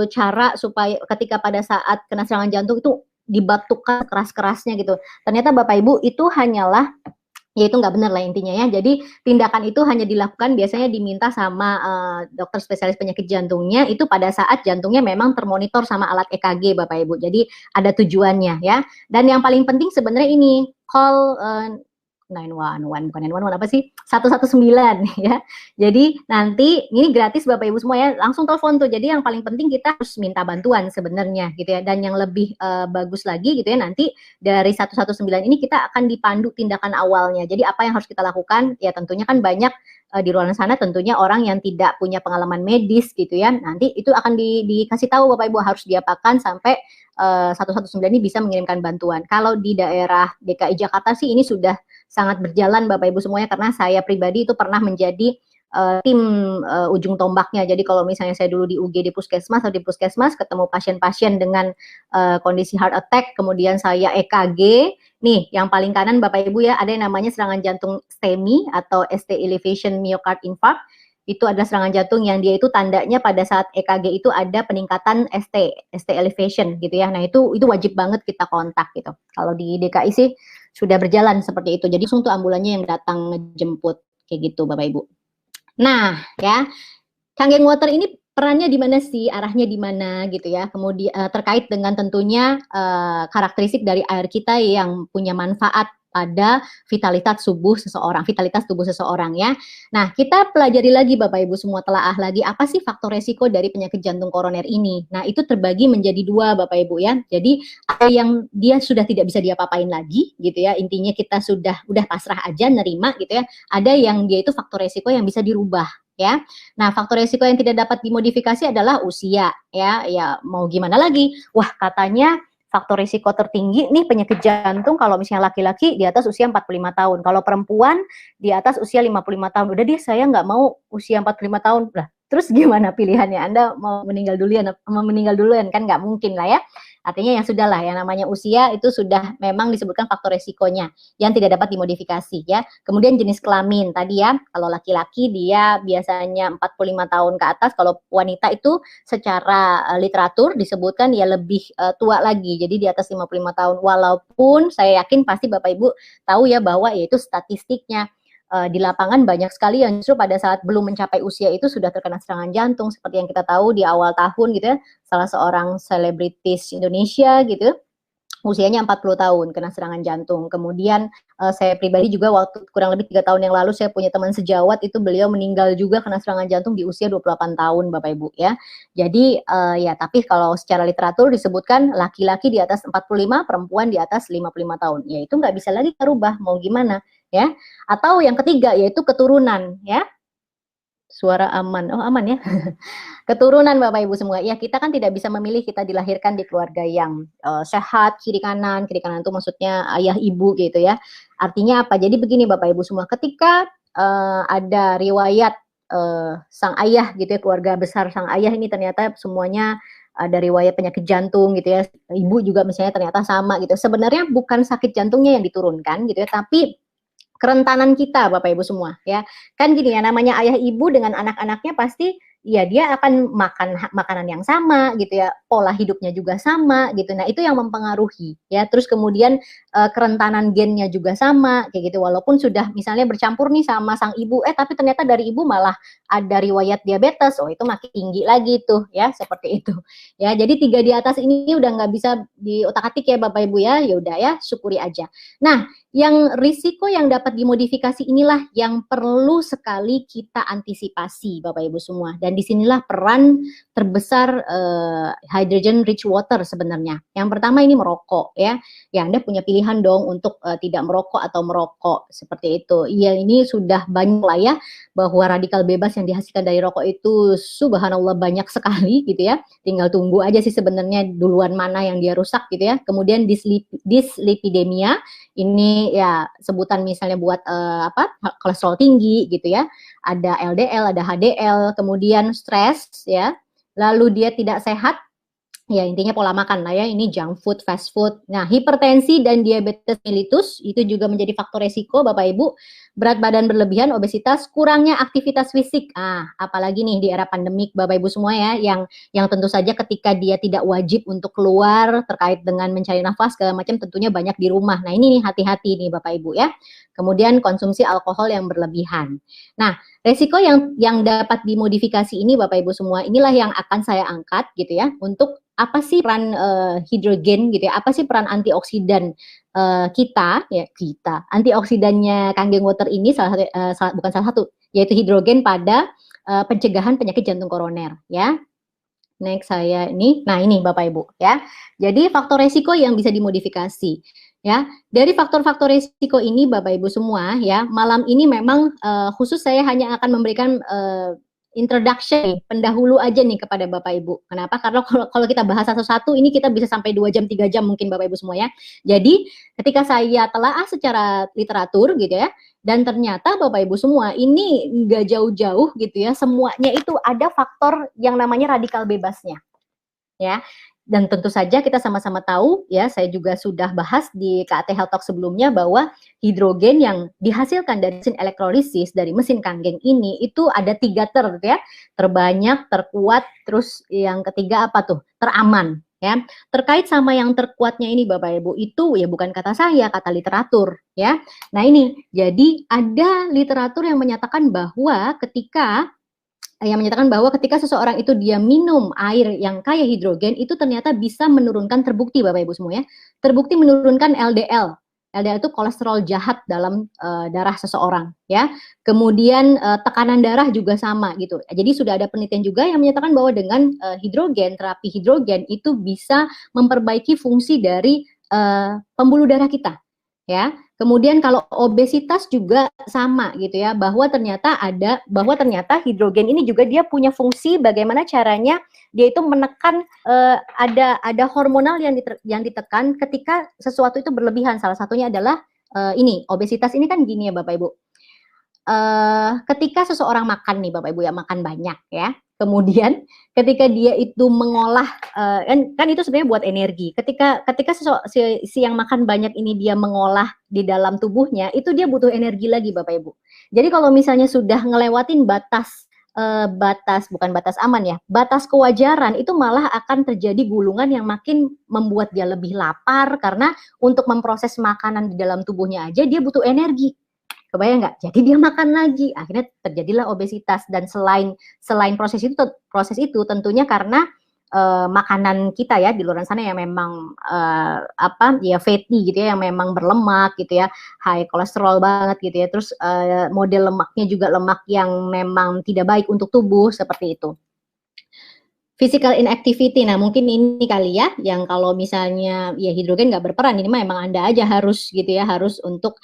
Speaker 2: cara supaya ketika pada saat kena serangan jantung itu dibatukkan keras-kerasnya gitu. Ternyata Bapak Ibu itu hanyalah ya itu nggak benar lah intinya ya. Jadi tindakan itu hanya dilakukan biasanya diminta sama dokter spesialis penyakit jantungnya itu pada saat jantungnya memang termonitor sama alat EKG Bapak Ibu. Jadi ada tujuannya ya. Dan yang paling penting sebenarnya ini call 911, bukan 911 apa sih? 119 ya. Jadi nanti ini gratis Bapak Ibu semua ya, langsung telepon tuh. Jadi yang paling penting kita harus minta bantuan sebenarnya gitu ya. Dan yang lebih bagus lagi gitu ya, nanti dari 119 ini kita akan dipandu tindakan awalnya. Jadi apa yang harus kita lakukan? Ya tentunya kan banyak di luar sana tentunya orang yang tidak punya pengalaman medis gitu ya. Nanti itu akan dikasih tahu Bapak Ibu harus diapakan sampai 119 ini bisa mengirimkan bantuan. Kalau di daerah DKI Jakarta sih ini sudah sangat berjalan Bapak Ibu semuanya, karena saya pribadi itu pernah menjadi tim ujung tombaknya. Jadi kalau misalnya saya dulu di UGD Puskesmas atau di Puskesmas ketemu pasien-pasien dengan kondisi heart attack, kemudian saya EKG, nih yang paling kanan Bapak Ibu ya, ada yang namanya serangan jantung STEMI atau ST elevation myocard infarct. Itu adalah serangan jantung yang dia itu tandanya pada saat EKG itu ada peningkatan ST elevation gitu ya. Nah itu wajib banget kita kontak gitu. Kalau di DKI sih sudah berjalan seperti itu. Jadi langsung tuh ambulannya yang datang ngejemput kayak gitu Bapak Ibu. Nah ya, Kangen water ini perannya di mana sih, arahnya di mana gitu ya. Kemudian terkait dengan tentunya karakteristik dari air kita yang punya manfaat pada vitalitas tubuh seseorang ya. Nah, kita pelajari lagi Bapak Ibu semua, telaah lagi apa sih faktor resiko dari penyakit jantung koroner ini. Nah, itu terbagi menjadi dua Bapak Ibu ya. Jadi ada yang dia sudah tidak bisa diapa-apain lagi gitu ya. Intinya kita udah pasrah aja nerima gitu ya. Ada yang dia itu faktor resiko yang bisa dirubah ya. Nah, faktor resiko yang tidak dapat dimodifikasi adalah usia ya. Ya mau gimana lagi? Wah, katanya faktor risiko tertinggi nih penyakit jantung kalau misalnya laki-laki di atas usia 45 tahun. Kalau perempuan di atas usia 55 tahun. Udah deh saya nggak mau usia 45 tahun. Lah, terus gimana pilihannya? Anda mau meninggal duluan kan nggak mungkin lah ya. Artinya yang sudah lah, yang namanya usia itu sudah memang disebutkan faktor resikonya yang tidak dapat dimodifikasi ya. Kemudian jenis kelamin tadi ya, kalau laki-laki dia biasanya 45 tahun ke atas, kalau wanita itu secara literatur disebutkan ya lebih tua lagi, jadi di atas 55 tahun. Walaupun saya yakin pasti Bapak Ibu tahu ya bahwa yaitu statistiknya di lapangan banyak sekali yang justru pada saat belum mencapai usia itu sudah terkena serangan jantung, seperti yang kita tahu di awal tahun gitu ya, salah seorang selebritis Indonesia gitu usianya 40 tahun kena serangan jantung. Kemudian saya pribadi juga waktu kurang lebih 3 tahun yang lalu saya punya teman sejawat itu beliau meninggal juga kena serangan jantung di usia 28 tahun Bapak Ibu ya. Jadi ya tapi kalau secara literatur disebutkan laki-laki di atas 45, perempuan di atas 55 tahun. Ya itu nggak bisa lagi kita rubah, mau gimana ya. Atau yang ketiga yaitu keturunan ya. Suara aman, oh aman ya. Keturunan Bapak Ibu semua, ya kita kan tidak bisa memilih kita dilahirkan di keluarga yang sehat, kiri kanan itu maksudnya ayah ibu gitu ya. Artinya apa? Jadi begini Bapak Ibu semua, ketika ada riwayat sang ayah gitu ya, keluarga besar sang ayah ini ternyata semuanya ada riwayat penyakit jantung gitu ya, ibu juga misalnya ternyata sama gitu. Sebenarnya bukan sakit jantungnya yang diturunkan gitu ya, tapi kerentanan kita Bapak Ibu semua ya. Kan gini ya, namanya ayah ibu dengan anak-anaknya pasti ya dia akan makan makanan yang sama gitu ya, pola hidupnya juga sama gitu. Nah, itu yang mempengaruhi ya. Terus kemudian kerentanan gennya juga sama kayak gitu. Walaupun sudah misalnya bercampur nih sama sang ibu, tapi ternyata dari ibu malah ada riwayat diabetes. Oh, itu makin tinggi lagi tuh ya, seperti itu. Ya, jadi 3 di atas ini udah nggak bisa diotak-atik ya Bapak Ibu ya. Ya udah ya, syukuri aja. Nah, yang risiko yang dapat dimodifikasi inilah yang perlu sekali kita antisipasi Bapak Ibu semua. Dan disinilah peran terbesar hydrogen rich water sebenarnya. Yang pertama ini merokok ya. Ya Anda punya pilihan dong untuk tidak merokok atau merokok seperti itu. Ya ini sudah banyak lah ya bahwa radikal bebas yang dihasilkan dari rokok itu subhanallah banyak sekali gitu ya. Tinggal tunggu aja sih sebenarnya duluan mana yang dia rusak gitu ya. Kemudian dislipidemia ini ya sebutan misalnya buat kolesterol tinggi gitu ya. Ada LDL, ada HDL, kemudian stres ya. Lalu dia tidak sehat. Ya intinya pola makan lah ya, ini junk food, fast food. Nah, hipertensi dan diabetes mellitus itu juga menjadi faktor resiko Bapak Ibu. Berat badan berlebihan, obesitas, kurangnya aktivitas fisik. Apalagi nih di era pandemik Bapak Ibu semua ya, yang tentu saja ketika dia tidak wajib untuk keluar terkait dengan mencari nafas segala macam tentunya banyak di rumah. Nah, ini nih hati-hati nih Bapak Ibu ya. Kemudian konsumsi alkohol yang berlebihan. Nah, resiko yang dapat dimodifikasi ini Bapak Ibu semua, inilah yang akan saya angkat gitu ya, untuk apa sih peran hidrogen gitu ya, apa sih peran antioksidan kita antioksidannya Kangen Water ini bukan salah satu, yaitu hidrogen pada pencegahan penyakit jantung koroner ya. Next saya ini, nah ini Bapak Ibu ya. Jadi faktor resiko yang bisa dimodifikasi ya. Dari faktor-faktor resiko ini Bapak Ibu semua ya, malam ini memang khusus saya hanya akan memberikan introduction, pendahulu aja nih kepada Bapak Ibu. Kenapa? Karena kalau kita bahas satu-satu ini kita bisa sampai 2 jam, 3 jam mungkin Bapak Ibu semua ya. Jadi ketika saya telaah secara literatur gitu ya, dan ternyata Bapak Ibu semua ini nggak jauh-jauh gitu ya, semuanya itu ada faktor yang namanya radikal bebasnya. Ya. Dan tentu saja kita sama-sama tahu ya, saya juga sudah bahas di KAT Health Talk sebelumnya bahwa hidrogen yang dihasilkan dari mesin elektrolisis dari mesin Kangen ini itu ada 3 ya, terbanyak, terkuat, terus yang ketiga apa tuh? Teraman ya. Terkait sama yang terkuatnya ini Bapak Ibu, itu ya bukan kata saya, kata literatur ya. Nah ini, jadi ada literatur yang menyatakan bahwa ketika seseorang itu dia minum air yang kaya hidrogen itu ternyata bisa menurunkan, terbukti Bapak Ibu semua ya, terbukti menurunkan LDL. LDL itu kolesterol jahat dalam darah seseorang ya. Kemudian tekanan darah juga sama gitu. Jadi sudah ada penelitian juga yang menyatakan bahwa dengan hidrogen, terapi hidrogen itu bisa memperbaiki fungsi dari pembuluh darah kita ya. Kemudian kalau obesitas juga sama gitu ya, bahwa ternyata hidrogen ini juga dia punya fungsi bagaimana caranya dia itu menekan ada hormonal yang ditekan ketika sesuatu itu berlebihan. Salah satunya adalah ini obesitas ini kan gini ya Bapak Ibu. Ketika seseorang makan nih Bapak Ibu ya, makan banyak ya. Kemudian ketika dia itu mengolah kan itu sebenarnya buat energi. Ketika si yang makan banyak ini dia mengolah di dalam tubuhnya, itu dia butuh energi lagi Bapak Ibu. Jadi kalau misalnya sudah ngelewatin batas bukan batas aman ya, batas kewajaran, itu malah akan terjadi gulungan yang makin membuat dia lebih lapar karena untuk memproses makanan di dalam tubuhnya aja dia butuh energi. Kebayang nggak? Jadi dia makan lagi, akhirnya terjadilah obesitas. Dan selain proses itu tentunya karena makanan kita ya di luar sana yang memang fatty gitu ya, yang memang berlemak gitu ya, high kolesterol banget gitu ya. Terus model lemaknya juga lemak yang memang tidak baik untuk tubuh seperti itu. Physical inactivity, nah mungkin ini kali ya, yang kalau misalnya ya hidrogen nggak berperan, ini mah emang Anda aja harus gitu ya, harus untuk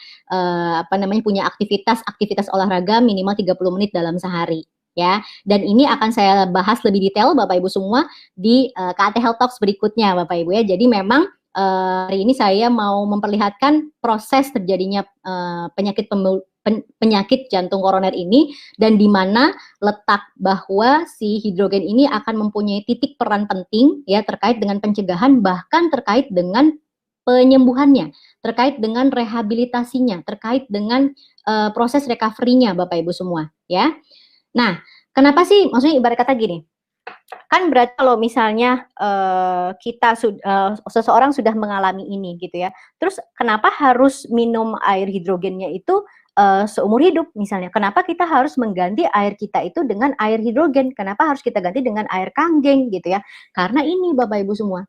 Speaker 2: punya aktivitas olahraga minimal 30 menit dalam sehari ya. Dan ini akan saya bahas lebih detail Bapak Ibu semua di KAT Health Talks berikutnya Bapak Ibu ya. Jadi memang hari ini saya mau memperlihatkan proses terjadinya penyakit jantung koroner ini, dan di mana letak bahwa si hidrogen ini akan mempunyai titik peran penting ya terkait dengan pencegahan, bahkan terkait dengan penyembuhannya, terkait dengan rehabilitasinya, terkait dengan proses recovery-nya Bapak Ibu semua ya. Nah, Kenapa sih? Maksudnya ibarat kata gini, kan berarti kalau misalnya seseorang sudah mengalami ini gitu ya, terus kenapa harus minum air hidrogennya itu seumur hidup misalnya? Kenapa kita harus mengganti air kita itu dengan air hidrogen? Kenapa harus kita ganti dengan air kanggeng gitu ya? Karena ini Bapak Ibu semua.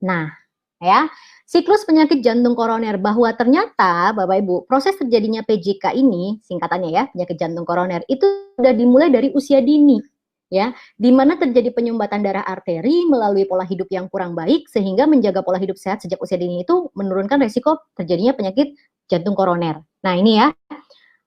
Speaker 2: Nah, ya, siklus penyakit jantung koroner, bahwa ternyata Bapak Ibu, proses terjadinya PJK ini, singkatannya ya, penyakit jantung koroner, itu sudah dimulai dari usia dini, ya, di mana terjadi penyumbatan darah arteri melalui pola hidup yang kurang baik, sehingga menjaga pola hidup sehat sejak usia dini itu menurunkan resiko terjadinya penyakit jantung koroner. Nah, ini ya,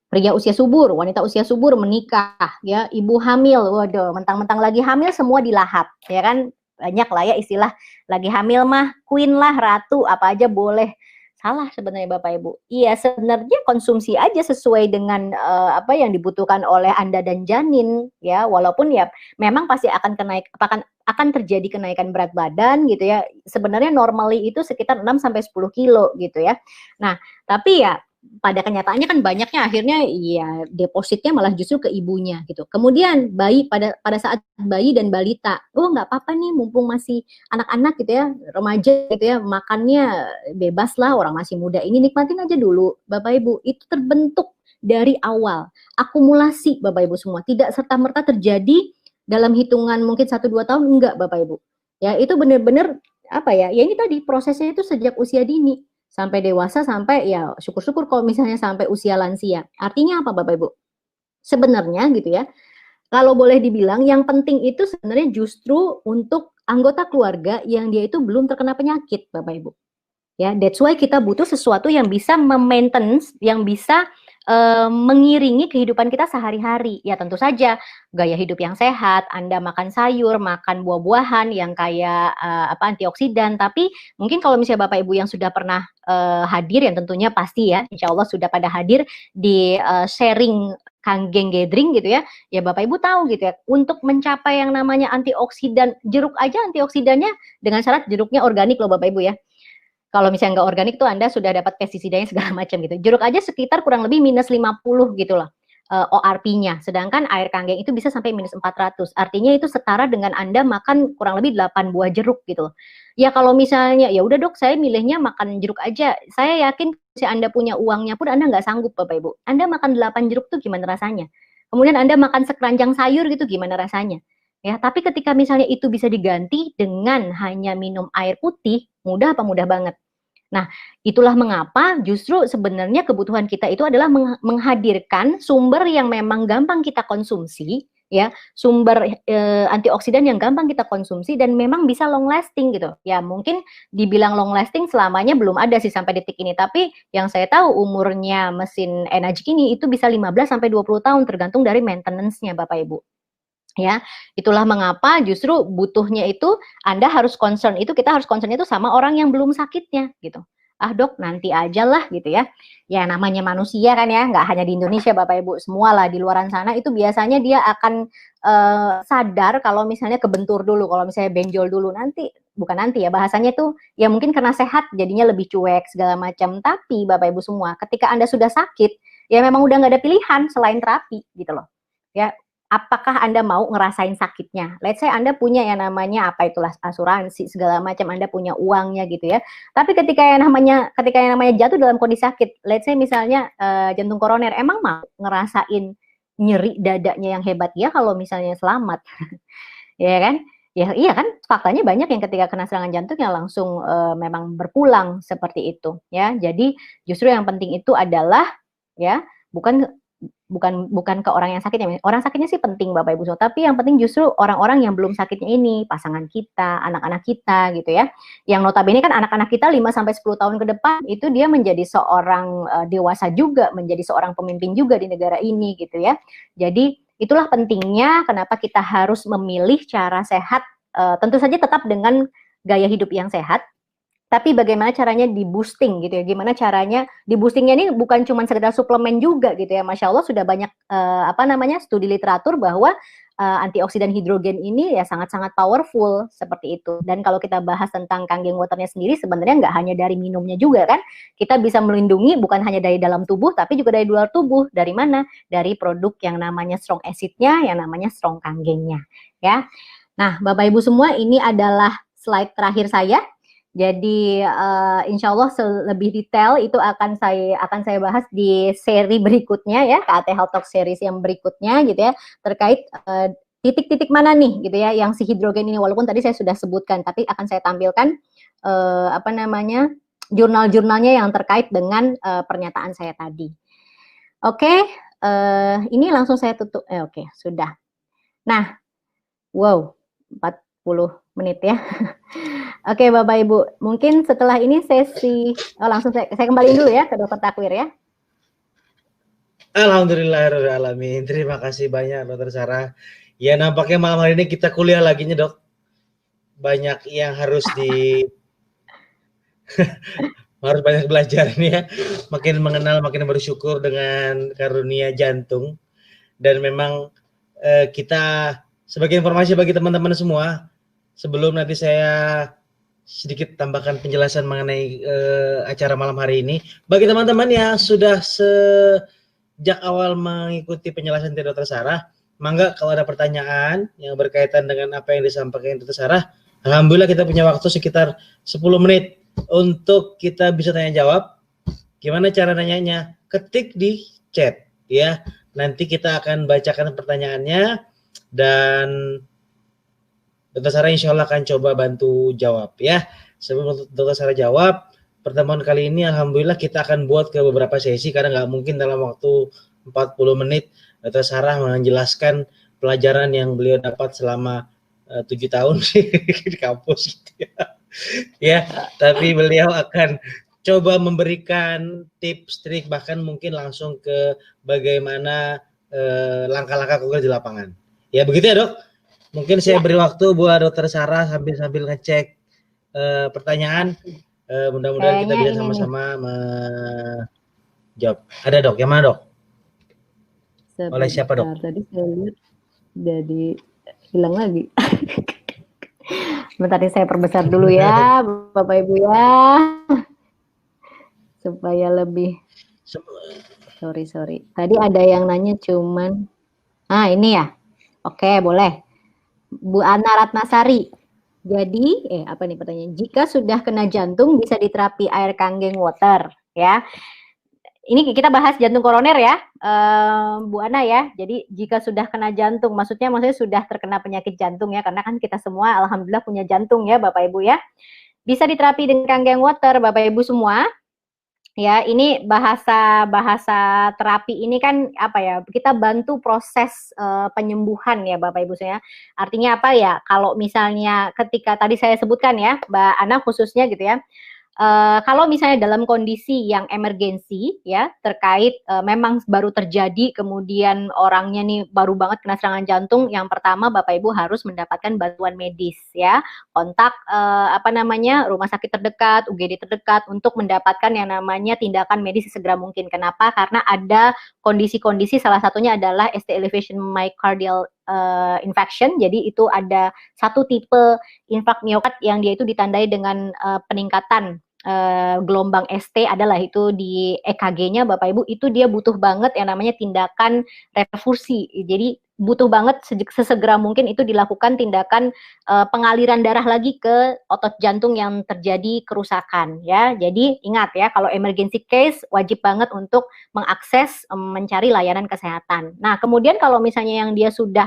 Speaker 2: pria usia subur, wanita usia subur menikah, ya, ibu hamil, waduh, mentang-mentang lagi hamil semua dilahap, ya kan, banyak lah ya istilah lagi hamil mah queen lah, ratu, apa aja boleh. Salah sebenarnya Bapak Ibu. Iya, sebenarnya konsumsi aja sesuai dengan apa yang dibutuhkan oleh Anda dan janin ya, walaupun ya memang pasti akan akan terjadi kenaikan berat badan gitu ya. Sebenarnya normally itu sekitar 6 sampai 10 kilo gitu ya. Nah, tapi ya pada kenyataannya kan banyaknya akhirnya ya depositnya malah justru ke ibunya gitu. Kemudian bayi pada saat bayi dan balita, oh nggak apa-apa nih mumpung masih anak-anak gitu ya, remaja gitu ya, makannya bebas lah, orang masih muda ini, nikmatin aja dulu Bapak Ibu. Itu terbentuk dari awal, akumulasi Bapak Ibu semua, tidak serta-merta terjadi dalam hitungan mungkin 1-2 tahun, enggak Bapak Ibu. Ya itu benar-benar apa ya, ya ini tadi prosesnya itu sejak usia dini sampai dewasa, sampai ya syukur-syukur kalau misalnya sampai usia lansia. Artinya apa Bapak Ibu? Sebenarnya gitu ya, kalau boleh dibilang yang penting itu sebenarnya justru untuk anggota keluarga yang dia itu belum terkena penyakit Bapak Ibu. Ya, that's why kita butuh sesuatu yang bisa memaintenance, yang bisa mengiringi kehidupan kita sehari-hari. Ya tentu saja gaya hidup yang sehat, Anda makan sayur, makan buah-buahan yang kayak antioksidan. Tapi mungkin kalau misalnya Bapak Ibu yang sudah pernah hadir, yang tentunya pasti ya, insya Allah sudah pada hadir di sharing Kanggeng Gathering gitu ya, ya Bapak Ibu tahu gitu ya, untuk mencapai yang namanya antioksidan, jeruk aja antioksidannya dengan syarat jeruknya organik loh Bapak Ibu ya. Kalau misalnya nggak organik tuh Anda sudah dapat pestisidanya segala macam gitu. Jeruk aja sekitar kurang lebih minus 50 gitu loh ORP-nya. Sedangkan air kanggeng itu bisa sampai minus 400. Artinya itu setara dengan Anda makan kurang lebih 8 buah jeruk gitu loh. Ya kalau misalnya, ya udah dok saya milihnya makan jeruk aja. Saya yakin si Anda punya uangnya pun Anda nggak sanggup Bapak Ibu. Anda makan 8 jeruk tuh gimana rasanya? Kemudian Anda makan sekeranjang sayur gitu gimana rasanya? Ya, tapi ketika misalnya itu bisa diganti dengan hanya minum air putih, mudah apa mudah banget. Nah, itulah mengapa justru sebenarnya kebutuhan kita itu adalah menghadirkan sumber yang memang gampang kita konsumsi, ya, sumber antioksidan yang gampang kita konsumsi dan memang bisa long lasting gitu. Ya, mungkin dibilang long lasting selamanya belum ada sih sampai detik ini, tapi yang saya tahu umurnya mesin Enagic ini itu bisa 15 sampai 20 tahun tergantung dari maintenance-nya Bapak Ibu. Ya, itulah mengapa justru butuhnya itu Anda harus concern itu, kita harus concern itu sama orang yang belum sakitnya gitu. Ah dok, nanti aja lah gitu ya. Ya namanya manusia kan ya, nggak hanya di Indonesia Bapak Ibu, semua lah di luaran sana itu biasanya dia akan sadar kalau misalnya kebentur dulu, kalau misalnya benjol dulu, nanti, bukan nanti ya bahasanya tuh, ya mungkin karena sehat jadinya lebih cuek segala macam. Tapi Bapak Ibu semua, ketika Anda sudah sakit, ya memang udah nggak ada pilihan selain terapi gitu loh. Ya, apakah Anda mau ngerasain sakitnya? Let's say Anda punya yang namanya apa itulah asuransi segala macam, Anda punya uangnya gitu ya. Tapi ketika yang namanya jatuh dalam kondisi sakit, let's say misalnya jantung koroner, emang mau ngerasain nyeri dadanya yang hebat ya kalau misalnya selamat. Ya kan? Ya iya kan, faktanya banyak yang ketika kena serangan jantung yang langsung memang berpulang seperti itu ya. Jadi justru yang penting itu adalah ya bukan ke orang yang sakitnya. Orang sakitnya sih penting Bapak Ibu, tapi yang penting justru orang-orang yang belum sakitnya ini, pasangan kita, anak-anak kita gitu ya. Yang notabene kan anak-anak kita 5 sampai 10 tahun ke depan itu dia menjadi seorang dewasa juga, menjadi seorang pemimpin juga di negara ini gitu ya. Jadi itulah pentingnya kenapa kita harus memilih cara sehat, tentu saja tetap dengan gaya hidup yang sehat. Tapi bagaimana caranya di boosting gitu ya? Gimana caranya di boostingnya ini bukan cuma sekedar suplemen juga gitu ya? Masya Allah sudah banyak studi literatur bahwa antioksidan hidrogen ini ya sangat-sangat powerful seperti itu. Dan kalau kita bahas tentang Kangen Waternya sendiri, sebenarnya nggak hanya dari minumnya juga kan? Kita bisa melindungi bukan hanya dari dalam tubuh, tapi juga dari luar tubuh. Dari mana? Dari produk yang namanya strong acid-nya, yang namanya strong kangennya. Ya. Nah, Bapak Ibu semua, ini adalah slide terakhir saya. Jadi insya Allah lebih detail itu akan saya bahas di seri berikutnya ya, KAT Health Talk series yang berikutnya gitu ya, terkait titik-titik mana nih gitu ya yang si hidrogen ini, walaupun tadi saya sudah sebutkan, tapi akan saya tampilkan jurnal-jurnalnya yang terkait dengan pernyataan saya tadi. Oke, ini langsung saya tutup. Oke, sudah. Nah, wow, 40 menit ya. Oke, Bapak Ibu, mungkin setelah ini sesi langsung saya kembaliin dulu ya ke Dokter Takwir ya.
Speaker 1: Alhamdulillahirrahmanirrahim. Terima kasih banyak Dokter Sarah. Ya, nampaknya malam hari ini kita kuliah lagi nih, Dok. Banyak yang harus harus banyak belajar nih ya. Makin mengenal, makin bersyukur dengan karunia jantung. Dan memang kita, sebagai informasi bagi teman-teman semua, sebelum nanti saya sedikit tambahkan penjelasan mengenai acara malam hari ini. Bagi teman-teman yang sudah sejak awal mengikuti penjelasan dari Dokter Sarah, mangga kalau ada pertanyaan yang berkaitan dengan apa yang disampaikan Dokter Sarah, alhamdulillah kita punya waktu sekitar 10 menit untuk kita bisa tanya jawab. Gimana cara nanyanya? Ketik di chat ya. Nanti kita akan bacakan pertanyaannya dan Dokter Sarah insya Allah akan coba bantu jawab ya. Sebelum Dokter Sarah jawab, pertemuan kali ini alhamdulillah kita akan buat ke beberapa sesi karena nggak mungkin dalam waktu 40 menit Dokter Sarah menjelaskan pelajaran yang beliau dapat selama 7 tahun di kampus gitu ya. Ya, tapi beliau akan coba memberikan tips, trik, bahkan mungkin langsung ke bagaimana langkah-langkah konkret di lapangan. Ya begitu ya, Dok? Mungkin saya beri waktu buat Dokter Sarah sambil ngecek pertanyaan. Mudah-mudahan kita bisa sama-sama menjawab. Ada Dok? Yang mana Dok?
Speaker 2: Sebentar,
Speaker 1: oleh siapa Dok?
Speaker 2: Tadi saya lihat jadi hilang lagi. Bentar saya perbesar dulu ya, Bapak Ibu ya, supaya lebih. Sorry. Tadi ada yang nanya cuman, ini ya. Oke, boleh. Bu Ana Ratnasari. Jadi, apa nih pertanyaan? Jika sudah kena jantung bisa diterapi air Kangen Water, ya. Ini kita bahas jantung koroner ya, Bu Ana ya. Jadi jika sudah kena jantung, maksudnya sudah terkena penyakit jantung ya, karena kan kita semua alhamdulillah punya jantung ya, Bapak Ibu ya. Bisa diterapi dengan Kangen Water, Bapak Ibu semua. Ya, ini bahasa terapi ini kan apa ya? Kita bantu proses penyembuhan ya, Bapak Ibu saya. Artinya apa ya? Kalau misalnya ketika tadi saya sebutkan ya, Mbak Ana khususnya gitu ya. Kalau misalnya dalam kondisi yang emergensi ya, terkait memang baru terjadi, kemudian orangnya nih baru banget kena serangan jantung, yang pertama Bapak Ibu harus mendapatkan bantuan medis ya, kontak rumah sakit terdekat, UGD terdekat untuk mendapatkan yang namanya tindakan medis segera mungkin. Kenapa? Karena ada kondisi-kondisi, salah satunya adalah ST elevation myocardial infection. Jadi itu ada satu tipe infak miokard yang dia itu ditandai dengan peningkatan gelombang ST adalah itu di EKG-nya Bapak Ibu, itu dia butuh banget yang namanya tindakan reperfusi. Jadi butuh banget sesegera mungkin itu dilakukan tindakan pengaliran darah lagi ke otot jantung yang terjadi kerusakan ya. Jadi ingat ya, kalau emergency case wajib banget untuk mengakses mencari layanan kesehatan. Nah, kemudian kalau misalnya yang dia sudah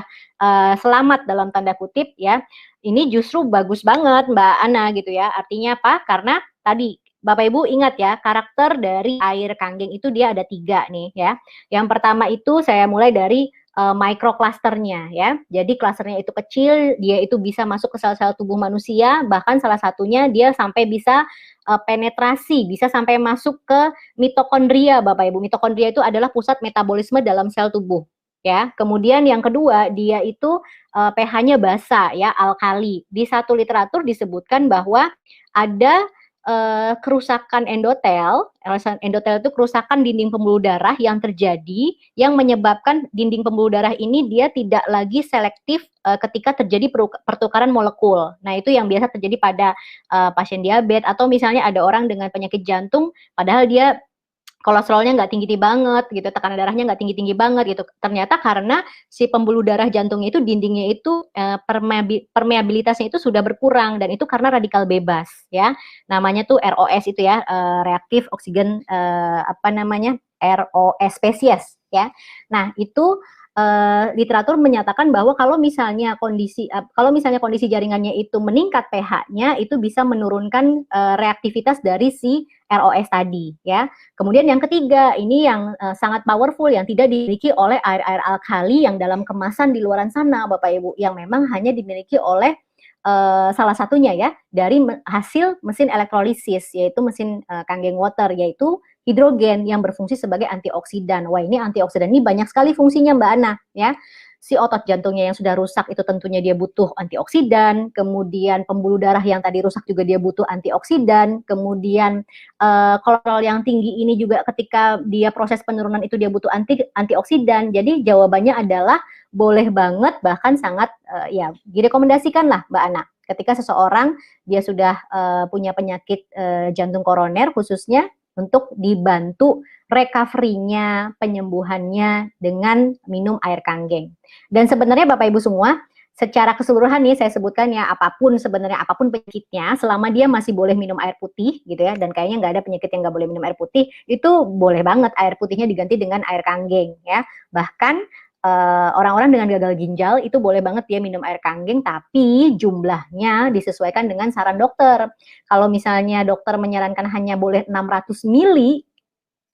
Speaker 2: selamat dalam tanda kutip ya, ini justru bagus banget Mbak Ana gitu ya. Artinya apa? Karena tadi Bapak Ibu ingat ya, karakter dari air Kangen itu dia ada 3 nih ya. Yang pertama itu saya mulai dari microclusternya ya. Jadi klasternya itu kecil, dia itu bisa masuk ke sel-sel tubuh manusia, bahkan salah satunya dia sampai bisa penetrasi, bisa sampai masuk ke mitokondria Bapak Ibu. Mitokondria itu adalah pusat metabolisme dalam sel tubuh. Ya, kemudian yang kedua dia itu pH-nya basa ya, alkali. Di satu literatur disebutkan bahwa ada kerusakan endotel. Endotel itu kerusakan dinding pembuluh darah yang terjadi, yang menyebabkan dinding pembuluh darah ini dia tidak lagi selektif ketika terjadi pertukaran molekul. Nah, itu yang biasa terjadi pada pasien diabetes, atau misalnya ada orang dengan penyakit jantung, padahal dia kolesterolnya nggak tinggi-tinggi banget gitu, tekanan darahnya nggak tinggi-tinggi banget gitu. Ternyata karena si pembuluh darah jantungnya itu, dindingnya itu permeabilitasnya itu sudah berkurang, dan itu karena radikal bebas ya. Namanya tuh ROS itu ya, reaktif oksigen ROS spesies ya. Nah, itu literatur menyatakan bahwa kalau misalnya kondisi jaringannya itu meningkat pH-nya, itu bisa menurunkan reaktivitas dari si ROS tadi ya. Kemudian yang ketiga, ini yang sangat powerful, yang tidak dimiliki oleh air-air alkali yang dalam kemasan di luaran sana Bapak Ibu, yang memang hanya dimiliki oleh salah satunya ya dari hasil mesin elektrolisis, yaitu mesin Kanggeng Water, yaitu hidrogen yang berfungsi sebagai antioksidan. Wah, ini antioksidan ini banyak sekali fungsinya Mbak Ana ya. Si otot jantungnya yang sudah rusak itu tentunya dia butuh antioksidan, kemudian pembuluh darah yang tadi rusak juga dia butuh antioksidan, kemudian kolesterol yang tinggi ini juga ketika dia proses penurunan itu dia butuh antioksidan. Jadi jawabannya adalah boleh banget, bahkan sangat ya direkomendasikan lah Mbak Ana. Ketika seseorang dia sudah punya penyakit jantung koroner khususnya, untuk dibantu recovery-nya, penyembuhannya dengan minum air kanggeng. Dan sebenarnya Bapak Ibu semua, secara keseluruhan nih saya sebutkan ya, apapun penyakitnya, selama dia masih boleh minum air putih gitu ya, dan kayaknya nggak ada penyakit yang nggak boleh minum air putih, itu boleh banget air putihnya diganti dengan air kanggeng ya. Bahkan orang-orang dengan gagal ginjal itu boleh banget dia minum air kanggeng, tapi jumlahnya disesuaikan dengan saran dokter. Kalau misalnya dokter menyarankan hanya boleh 600 mili,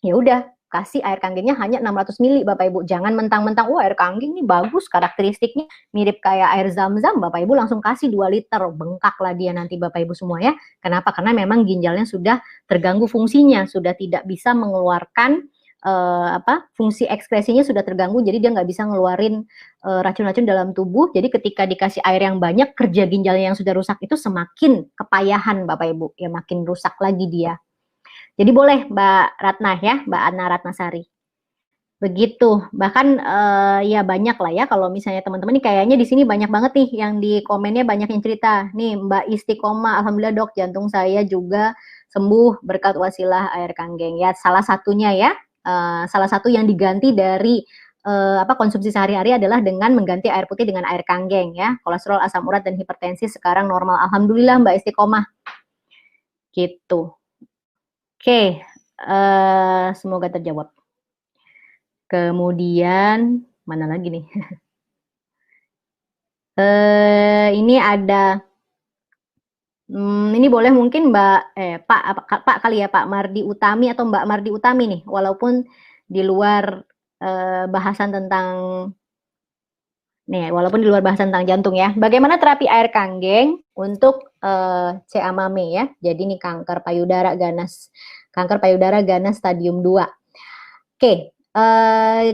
Speaker 2: ya udah kasih air kanggengnya hanya 600 mili Bapak Ibu. Jangan mentang-mentang, wah air kanggeng ini bagus, karakteristiknya mirip kayak air zam-zam, Bapak Ibu langsung kasih 2 liter, bengkak lah dia nanti Bapak Ibu semua ya. Kenapa? Karena memang ginjalnya sudah terganggu fungsinya, sudah tidak bisa mengeluarkan fungsi ekskresinya sudah terganggu, jadi dia nggak bisa ngeluarin racun-racun dalam tubuh. Jadi ketika dikasih air yang banyak, kerja ginjalnya yang sudah rusak itu semakin kepayahan Bapak Ibu, ya makin rusak lagi dia. Jadi boleh Mbak Ratna ya, Mbak Ana Ratnasari. Begitu, bahkan ya banyak lah ya, kalau misalnya teman-teman nih kayaknya di sini banyak banget nih yang di komennya banyak yang cerita. Nih Mbak Istiqomah, alhamdulillah dok, jantung saya juga sembuh berkat wasilah air kanggeng. Ya salah satunya ya. Salah satu yang diganti dari konsumsi sehari-hari adalah dengan mengganti air putih dengan air kanggeng ya. Kolesterol, asam urat, dan hipertensi sekarang normal. Alhamdulillah Mbak Istiqomah. Gitu. Oke, semoga terjawab. Kemudian mana lagi nih? Ini ada. Ini boleh mungkin Pak kali ya, Pak Mardi Utami atau Mbak Mardi Utami nih, walaupun di luar bahasan tentang tentang jantung ya. Bagaimana terapi air kanggeng untuk CA-MAME ya. Jadi ini kanker payudara ganas stadium 2. Oke.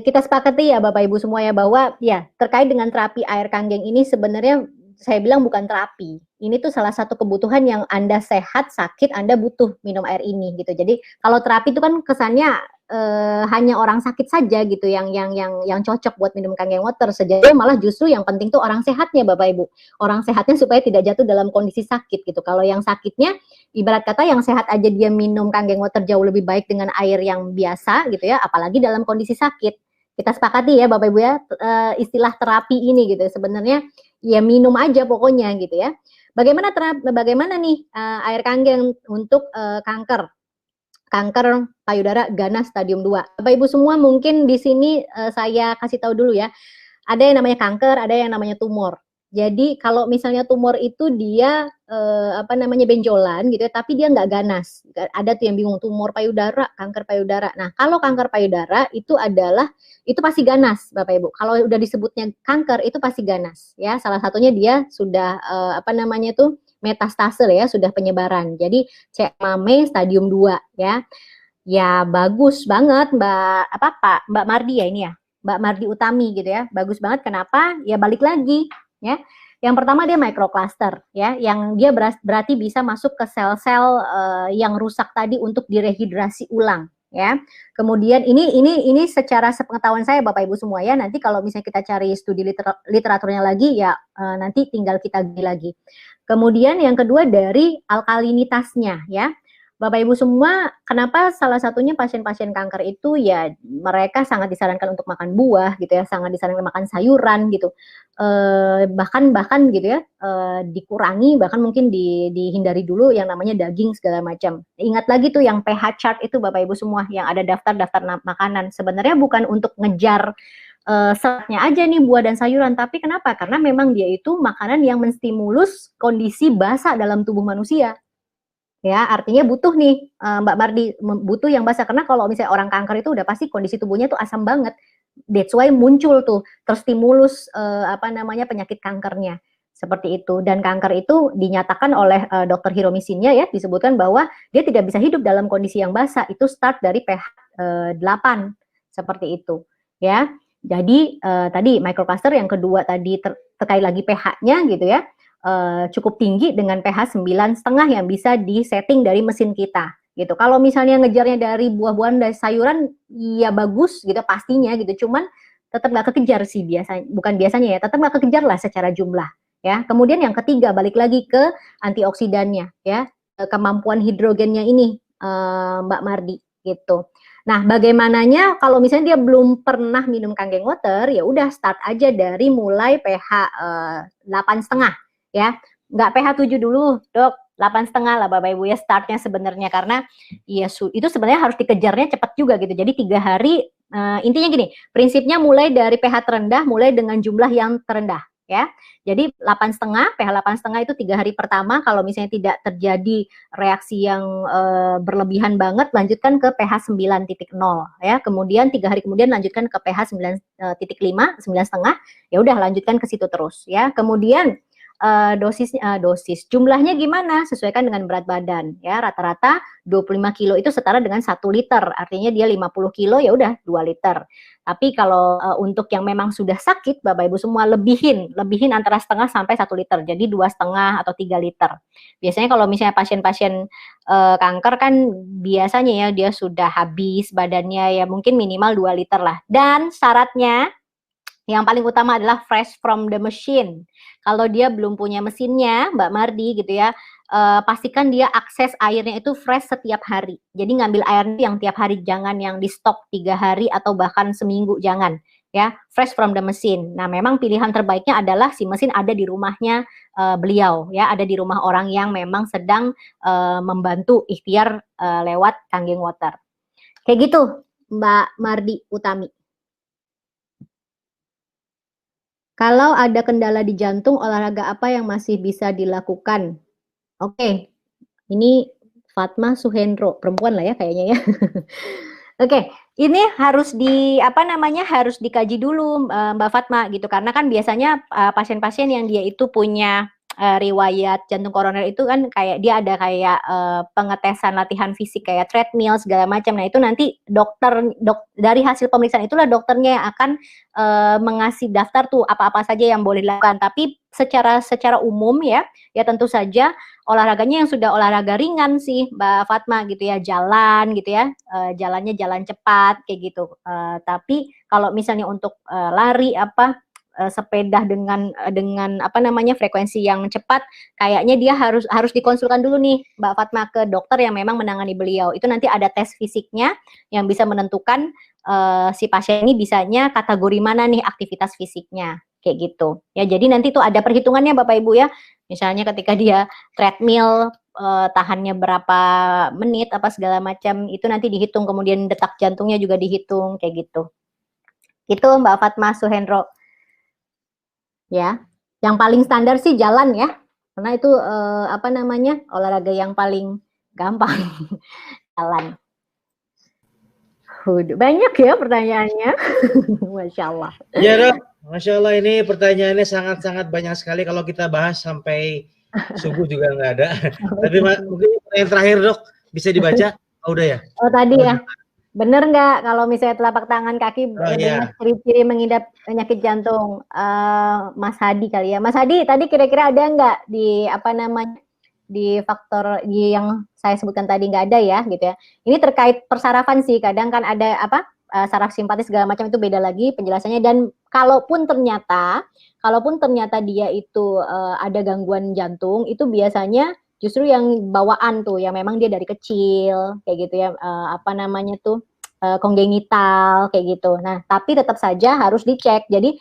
Speaker 2: Kita sepakati ya Bapak Ibu semua ya, bahwa ya terkait dengan terapi air kanggeng ini sebenarnya saya bilang bukan terapi. Ini tuh salah satu kebutuhan yang Anda sehat, sakit, Anda butuh minum air ini gitu. Jadi kalau terapi itu kan kesannya hanya orang sakit saja gitu yang cocok buat minum Kanggeng Water. Sejauhnya malah justru yang penting tuh orang sehatnya Bapak Ibu. Orang sehatnya supaya tidak jatuh dalam kondisi sakit gitu. Kalau yang sakitnya, ibarat kata yang sehat aja dia minum Kanggeng Water jauh lebih baik dengan air yang biasa gitu ya, apalagi dalam kondisi sakit. Kita sepakati ya Bapak Ibu ya, istilah terapi ini gitu. Sebenarnya ya minum aja pokoknya gitu ya. Bagaimana nih air kanggeng untuk kanker payudara ganas stadium 2. Bapak Ibu semua mungkin di sini saya kasih tahu dulu ya. Ada yang namanya kanker, ada yang namanya tumor. Jadi kalau misalnya tumor itu dia benjolan gitu ya, tapi dia nggak ganas. Ada tuh yang bingung, tumor payudara, kanker payudara. Nah, kalau kanker payudara itu pasti ganas, Bapak Ibu. Kalau udah disebutnya kanker itu pasti ganas ya. Salah satunya dia sudah metastase ya, sudah penyebaran. Jadi CA-MAME stadium 2 ya. Ya bagus banget Mbak Mardi ya ini ya. Mbak Mardi Utami gitu ya. Bagus banget, kenapa? Ya balik lagi ya. Yang pertama dia microcluster ya, yang dia berarti bisa masuk ke sel-sel yang rusak tadi untuk direhidrasi ulang ya. Kemudian ini secara sepengetahuan saya Bapak Ibu semua ya. Nanti kalau misalnya kita cari studi literaturnya lagi ya nanti tinggal kita gali lagi. Kemudian yang kedua dari alkalinitasnya ya. Bapak Ibu semua, kenapa salah satunya pasien-pasien kanker itu ya mereka sangat disarankan untuk makan buah gitu ya, sangat disarankan makan sayuran gitu, bahkan gitu ya, dikurangi, bahkan mungkin dihindari dulu yang namanya daging segala macam. Ingat lagi tuh yang pH chart itu Bapak Ibu semua, yang ada daftar-daftar makanan. Sebenarnya bukan untuk ngejar seratnya aja nih buah dan sayuran, tapi kenapa? Karena memang dia itu makanan yang menstimulus kondisi basa dalam tubuh manusia. Ya, artinya butuh nih Mbak Mardi, butuh yang basah, karena kalau misalnya orang kanker itu udah pasti kondisi tubuhnya tuh asam banget. That's why muncul tuh terstimulus penyakit kankernya seperti itu. Dan kanker itu dinyatakan oleh Dr. Hiromi Shinya ya, disebutkan bahwa dia tidak bisa hidup dalam kondisi yang basah. Itu start dari pH 8 seperti itu ya. Jadi tadi microcluster, yang kedua tadi terkait lagi pH-nya gitu ya. Cukup tinggi dengan pH 9,5 yang bisa disetting dari mesin kita gitu. Kalau misalnya ngejarnya dari buah-buahan dan sayuran ya bagus gitu pastinya gitu, cuman tetap nggak kekejar sih biasanya ya, tetap nggak kekejar lah secara jumlah ya. Kemudian yang ketiga balik lagi ke antioksidannya ya, kemampuan hidrogennya ini Mbak Mardi gitu. Nah, bagaimananya kalau misalnya dia belum pernah minum Kangen Water, ya udah start aja dari mulai pH 8,5 ya, nggak pH 7 dulu dok, 8,5 lah Bapak Ibu ya startnya sebenarnya, karena ya itu sebenarnya harus dikejarnya cepat juga gitu. Jadi 3 hari, intinya gini, prinsipnya mulai dari pH terendah, mulai dengan jumlah yang terendah ya. Jadi 8,5, pH 8,5 itu 3 hari pertama, kalau misalnya tidak terjadi reaksi yang berlebihan banget, lanjutkan ke pH 9,0 ya. Kemudian 3 hari kemudian lanjutkan ke pH 9,5, 9,5, ya udah lanjutkan ke situ terus ya. Kemudian dosis jumlahnya gimana, sesuaikan dengan berat badan ya. Rata-rata 25 kilo itu setara dengan 1 liter, artinya dia 50 kilo ya udah 2 liter. Tapi kalau untuk yang memang sudah sakit Bapak Ibu semua, lebihin antara setengah sampai 1 liter, jadi 2,5 atau 3 liter. Biasanya kalau misalnya pasien-pasien kanker kan biasanya ya dia sudah habis badannya ya, mungkin minimal 2 liter lah. Dan syaratnya yang paling utama adalah fresh from the machine. Kalau dia belum punya mesinnya, Mbak Mardi gitu ya, pastikan dia akses airnya itu fresh setiap hari. Jadi ngambil airnya yang tiap hari, jangan yang di stok 3 hari atau bahkan seminggu, jangan. Ya, fresh from the machine. Nah, memang pilihan terbaiknya adalah si mesin ada di rumahnya beliau, ya, ada di rumah orang yang memang sedang membantu ikhtiar lewat Kangen Water. Kayak gitu, Mbak Mardi Utami. Kalau ada kendala di jantung, olahraga apa yang masih bisa dilakukan? Oke, ini Fatma Suhendro, perempuan lah ya kayaknya ya. Oke, ini harus harus dikaji dulu Mbak Fatma gitu, karena kan biasanya pasien-pasien yang dia itu punya riwayat jantung koroner itu kan kayak dia ada kayak pengetesan latihan fisik kayak treadmill segala macam. Nah, itu nanti dari hasil pemeriksaan itulah dokternya yang akan mengasih daftar tuh apa-apa saja yang boleh dilakukan. Tapi secara umum ya tentu saja olahraganya yang sudah olahraga ringan sih Mbak Fatma gitu ya, jalan gitu ya, jalannya jalan cepat kayak gitu. Tapi kalau misalnya untuk lari sepeda dengan frekuensi yang cepat, kayaknya dia harus dikonsulkan dulu nih Mbak Fatma ke dokter yang memang menangani beliau. Itu nanti ada tes fisiknya yang bisa menentukan si pasien ini bisanya kategori mana nih aktivitas fisiknya kayak gitu. Ya, jadi nanti tuh ada perhitungannya Bapak Ibu ya. Misalnya ketika dia treadmill tahannya berapa menit segala macam, itu nanti dihitung, kemudian detak jantungnya juga dihitung kayak gitu. Itu Mbak Fatma Suhendro. Ya, yang paling standar sih jalan ya, karena itu olahraga yang paling gampang. Jalan. Banyak ya pertanyaannya. Masya Allah.
Speaker 1: Ya dok, Masya Allah, ini pertanyaannya sangat-sangat banyak sekali, kalau kita bahas sampai subuh juga nggak ada. Tapi mungkin yang terakhir dok, bisa dibaca? Oh, udah ya?
Speaker 2: Oh tadi ya. Bener nggak kalau misalnya telapak tangan kaki dengan ciri-ciri mengidap penyakit jantung? Mas Hadi kali ya. Mas Hadi, tadi kira-kira ada nggak di di faktor yang saya sebutkan tadi nggak ada ya gitu ya. Ini terkait persarafan sih. Kadang kan ada saraf simpatis segala macam itu beda lagi penjelasannya. Dan kalaupun ternyata dia itu ada gangguan jantung, itu biasanya justru yang bawaan tuh, yang memang dia dari kecil kayak gitu ya, kongenital kayak gitu. Nah, tapi tetap saja harus dicek. Jadi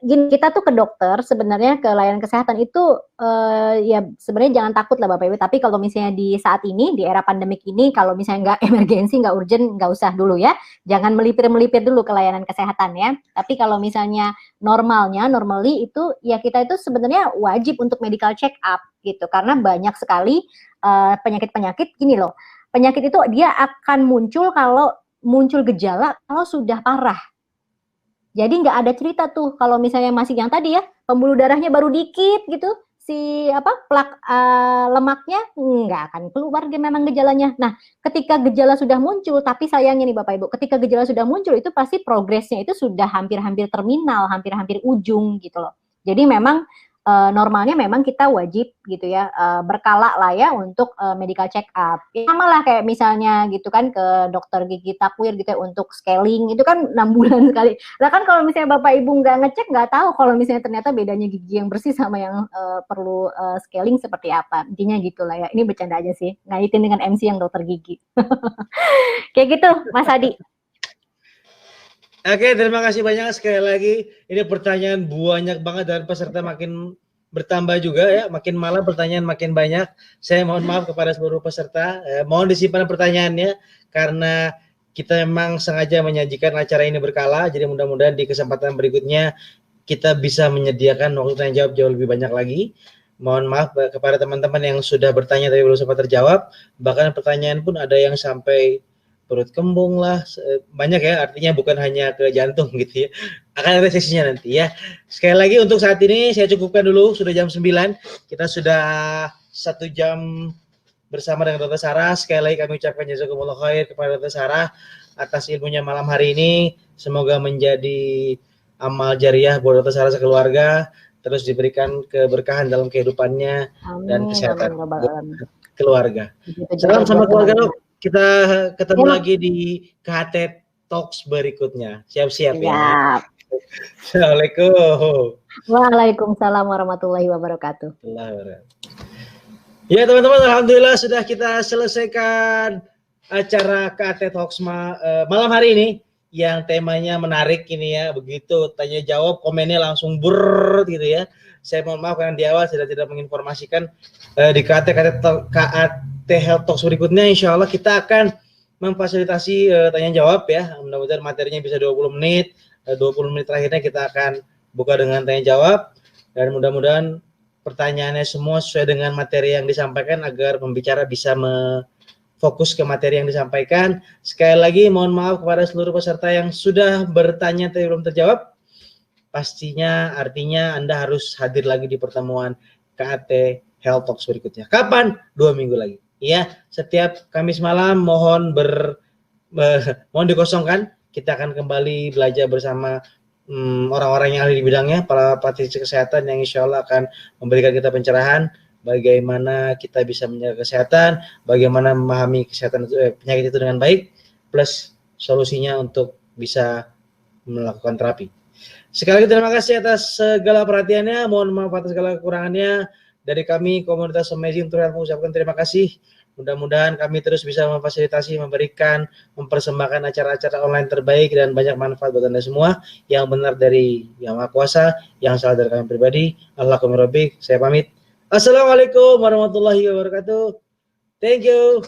Speaker 2: gini, kita tuh ke dokter sebenarnya, ke layanan kesehatan itu ya sebenarnya jangan takut lah Bapak Ibu. Tapi kalau misalnya di saat ini, di era pandemik ini, kalau misalnya nggak emergensi, nggak urgent, nggak usah dulu ya. Jangan melipir dulu ke layanan kesehatan ya. Tapi kalau misalnya normally itu ya kita itu sebenarnya wajib untuk medical check up gitu. Karena banyak sekali penyakit-penyakit gini loh. Penyakit itu dia akan muncul kalau muncul gejala kalau sudah parah. Jadi nggak ada cerita tuh kalau misalnya masih yang tadi ya, pembuluh darahnya baru dikit gitu, si plak lemaknya nggak akan keluar dia memang gejalanya. Nah, ketika gejala sudah muncul, tapi sayangnya nih Bapak Ibu, ketika gejala sudah muncul itu pasti progresnya itu sudah hampir-hampir terminal, hampir-hampir ujung gitu loh. Jadi memang normalnya memang kita wajib gitu ya, berkala lah ya untuk medical check up. Ya, sama lah kayak misalnya gitu kan ke dokter gigi takwir gitu ya untuk scaling, itu kan 6 bulan sekali. Lah kan kalau misalnya Bapak Ibu nggak ngecek, nggak tahu kalau misalnya ternyata bedanya gigi yang bersih sama yang perlu scaling seperti apa. Intinya gitu lah ya. Ini bercanda aja sih, ngaitin dengan MC yang dokter gigi. Kayak gitu, Mas Adi.
Speaker 1: Oke, terima kasih banyak sekali lagi. Ini pertanyaan banyak banget dan peserta makin bertambah juga ya. Makin malam pertanyaan makin banyak. Saya mohon maaf kepada seluruh peserta. Mohon disimpan pertanyaannya karena kita memang sengaja menyajikan acara ini berkala. Jadi mudah-mudahan di kesempatan berikutnya kita bisa menyediakan waktu tanya jawab jauh lebih banyak lagi. Mohon maaf kepada teman-teman yang sudah bertanya tapi belum sempat terjawab. Bahkan pertanyaan pun ada yang sampai perut kembung lah, banyak ya, artinya bukan hanya ke jantung gitu ya. Akan ada sesinya nanti ya. Sekali lagi untuk saat ini saya cukupkan dulu, sudah jam 9. Kita sudah 1 jam bersama dengan Dr. Sarah. Sekali lagi kami ucapkan jazakumullah khair kepada Dr. Sarah atas ilmunya malam hari ini. Semoga menjadi amal jariah buat Dr. Sarah sekeluarga, terus diberikan keberkahan dalam kehidupannya. Amin, dan kesehatan keluarga. Salam sama keluarga dok. Kita ketemu lagi di KHT Talks berikutnya. Siap-siap ya. Assalamualaikum.
Speaker 2: Waalaikumsalam warahmatullahi wabarakatuh.
Speaker 1: Ya teman-teman, alhamdulillah sudah kita selesaikan acara KHT Talks malam hari ini yang temanya menarik ini ya. Begitu tanya jawab komennya langsung gitu ya. Saya mohon maaf karena di awal saya tidak menginformasikan di KHT Health Talks berikutnya insya Allah kita akan memfasilitasi tanya jawab ya. Mudah-mudahan materinya bisa 20 menit. 20 menit terakhirnya kita akan buka dengan tanya jawab dan mudah-mudahan pertanyaannya semua sesuai dengan materi yang disampaikan agar pembicara bisa fokus ke materi yang disampaikan. Sekali lagi mohon maaf kepada seluruh peserta yang sudah bertanya tapi belum terjawab. Pastinya artinya Anda harus hadir lagi di pertemuan KHT Health Talks berikutnya. Kapan? 2 minggu lagi. Ya, setiap Kamis malam mohon dikosongkan. Kita akan kembali belajar bersama orang-orang yang ahli di bidangnya, para praktisi kesehatan yang insya Allah akan memberikan kita pencerahan bagaimana kita bisa menjaga kesehatan, bagaimana memahami kesehatan penyakit itu dengan baik, plus solusinya untuk bisa melakukan terapi. Sekali lagi terima kasih atas segala perhatiannya, mohon maaf atas segala kekurangannya. Dari kami komunitas Amazing Tour mengucapkan terima kasih. Mudah-mudahan kami terus bisa memfasilitasi, mempersembahkan acara-acara online terbaik dan banyak manfaat buat Anda semua. Yang benar dari Yang Maha Kuasa, yang salah dari kami pribadi. Allahumma rabbik, saya pamit. Assalamualaikum warahmatullahi wabarakatuh. Thank you.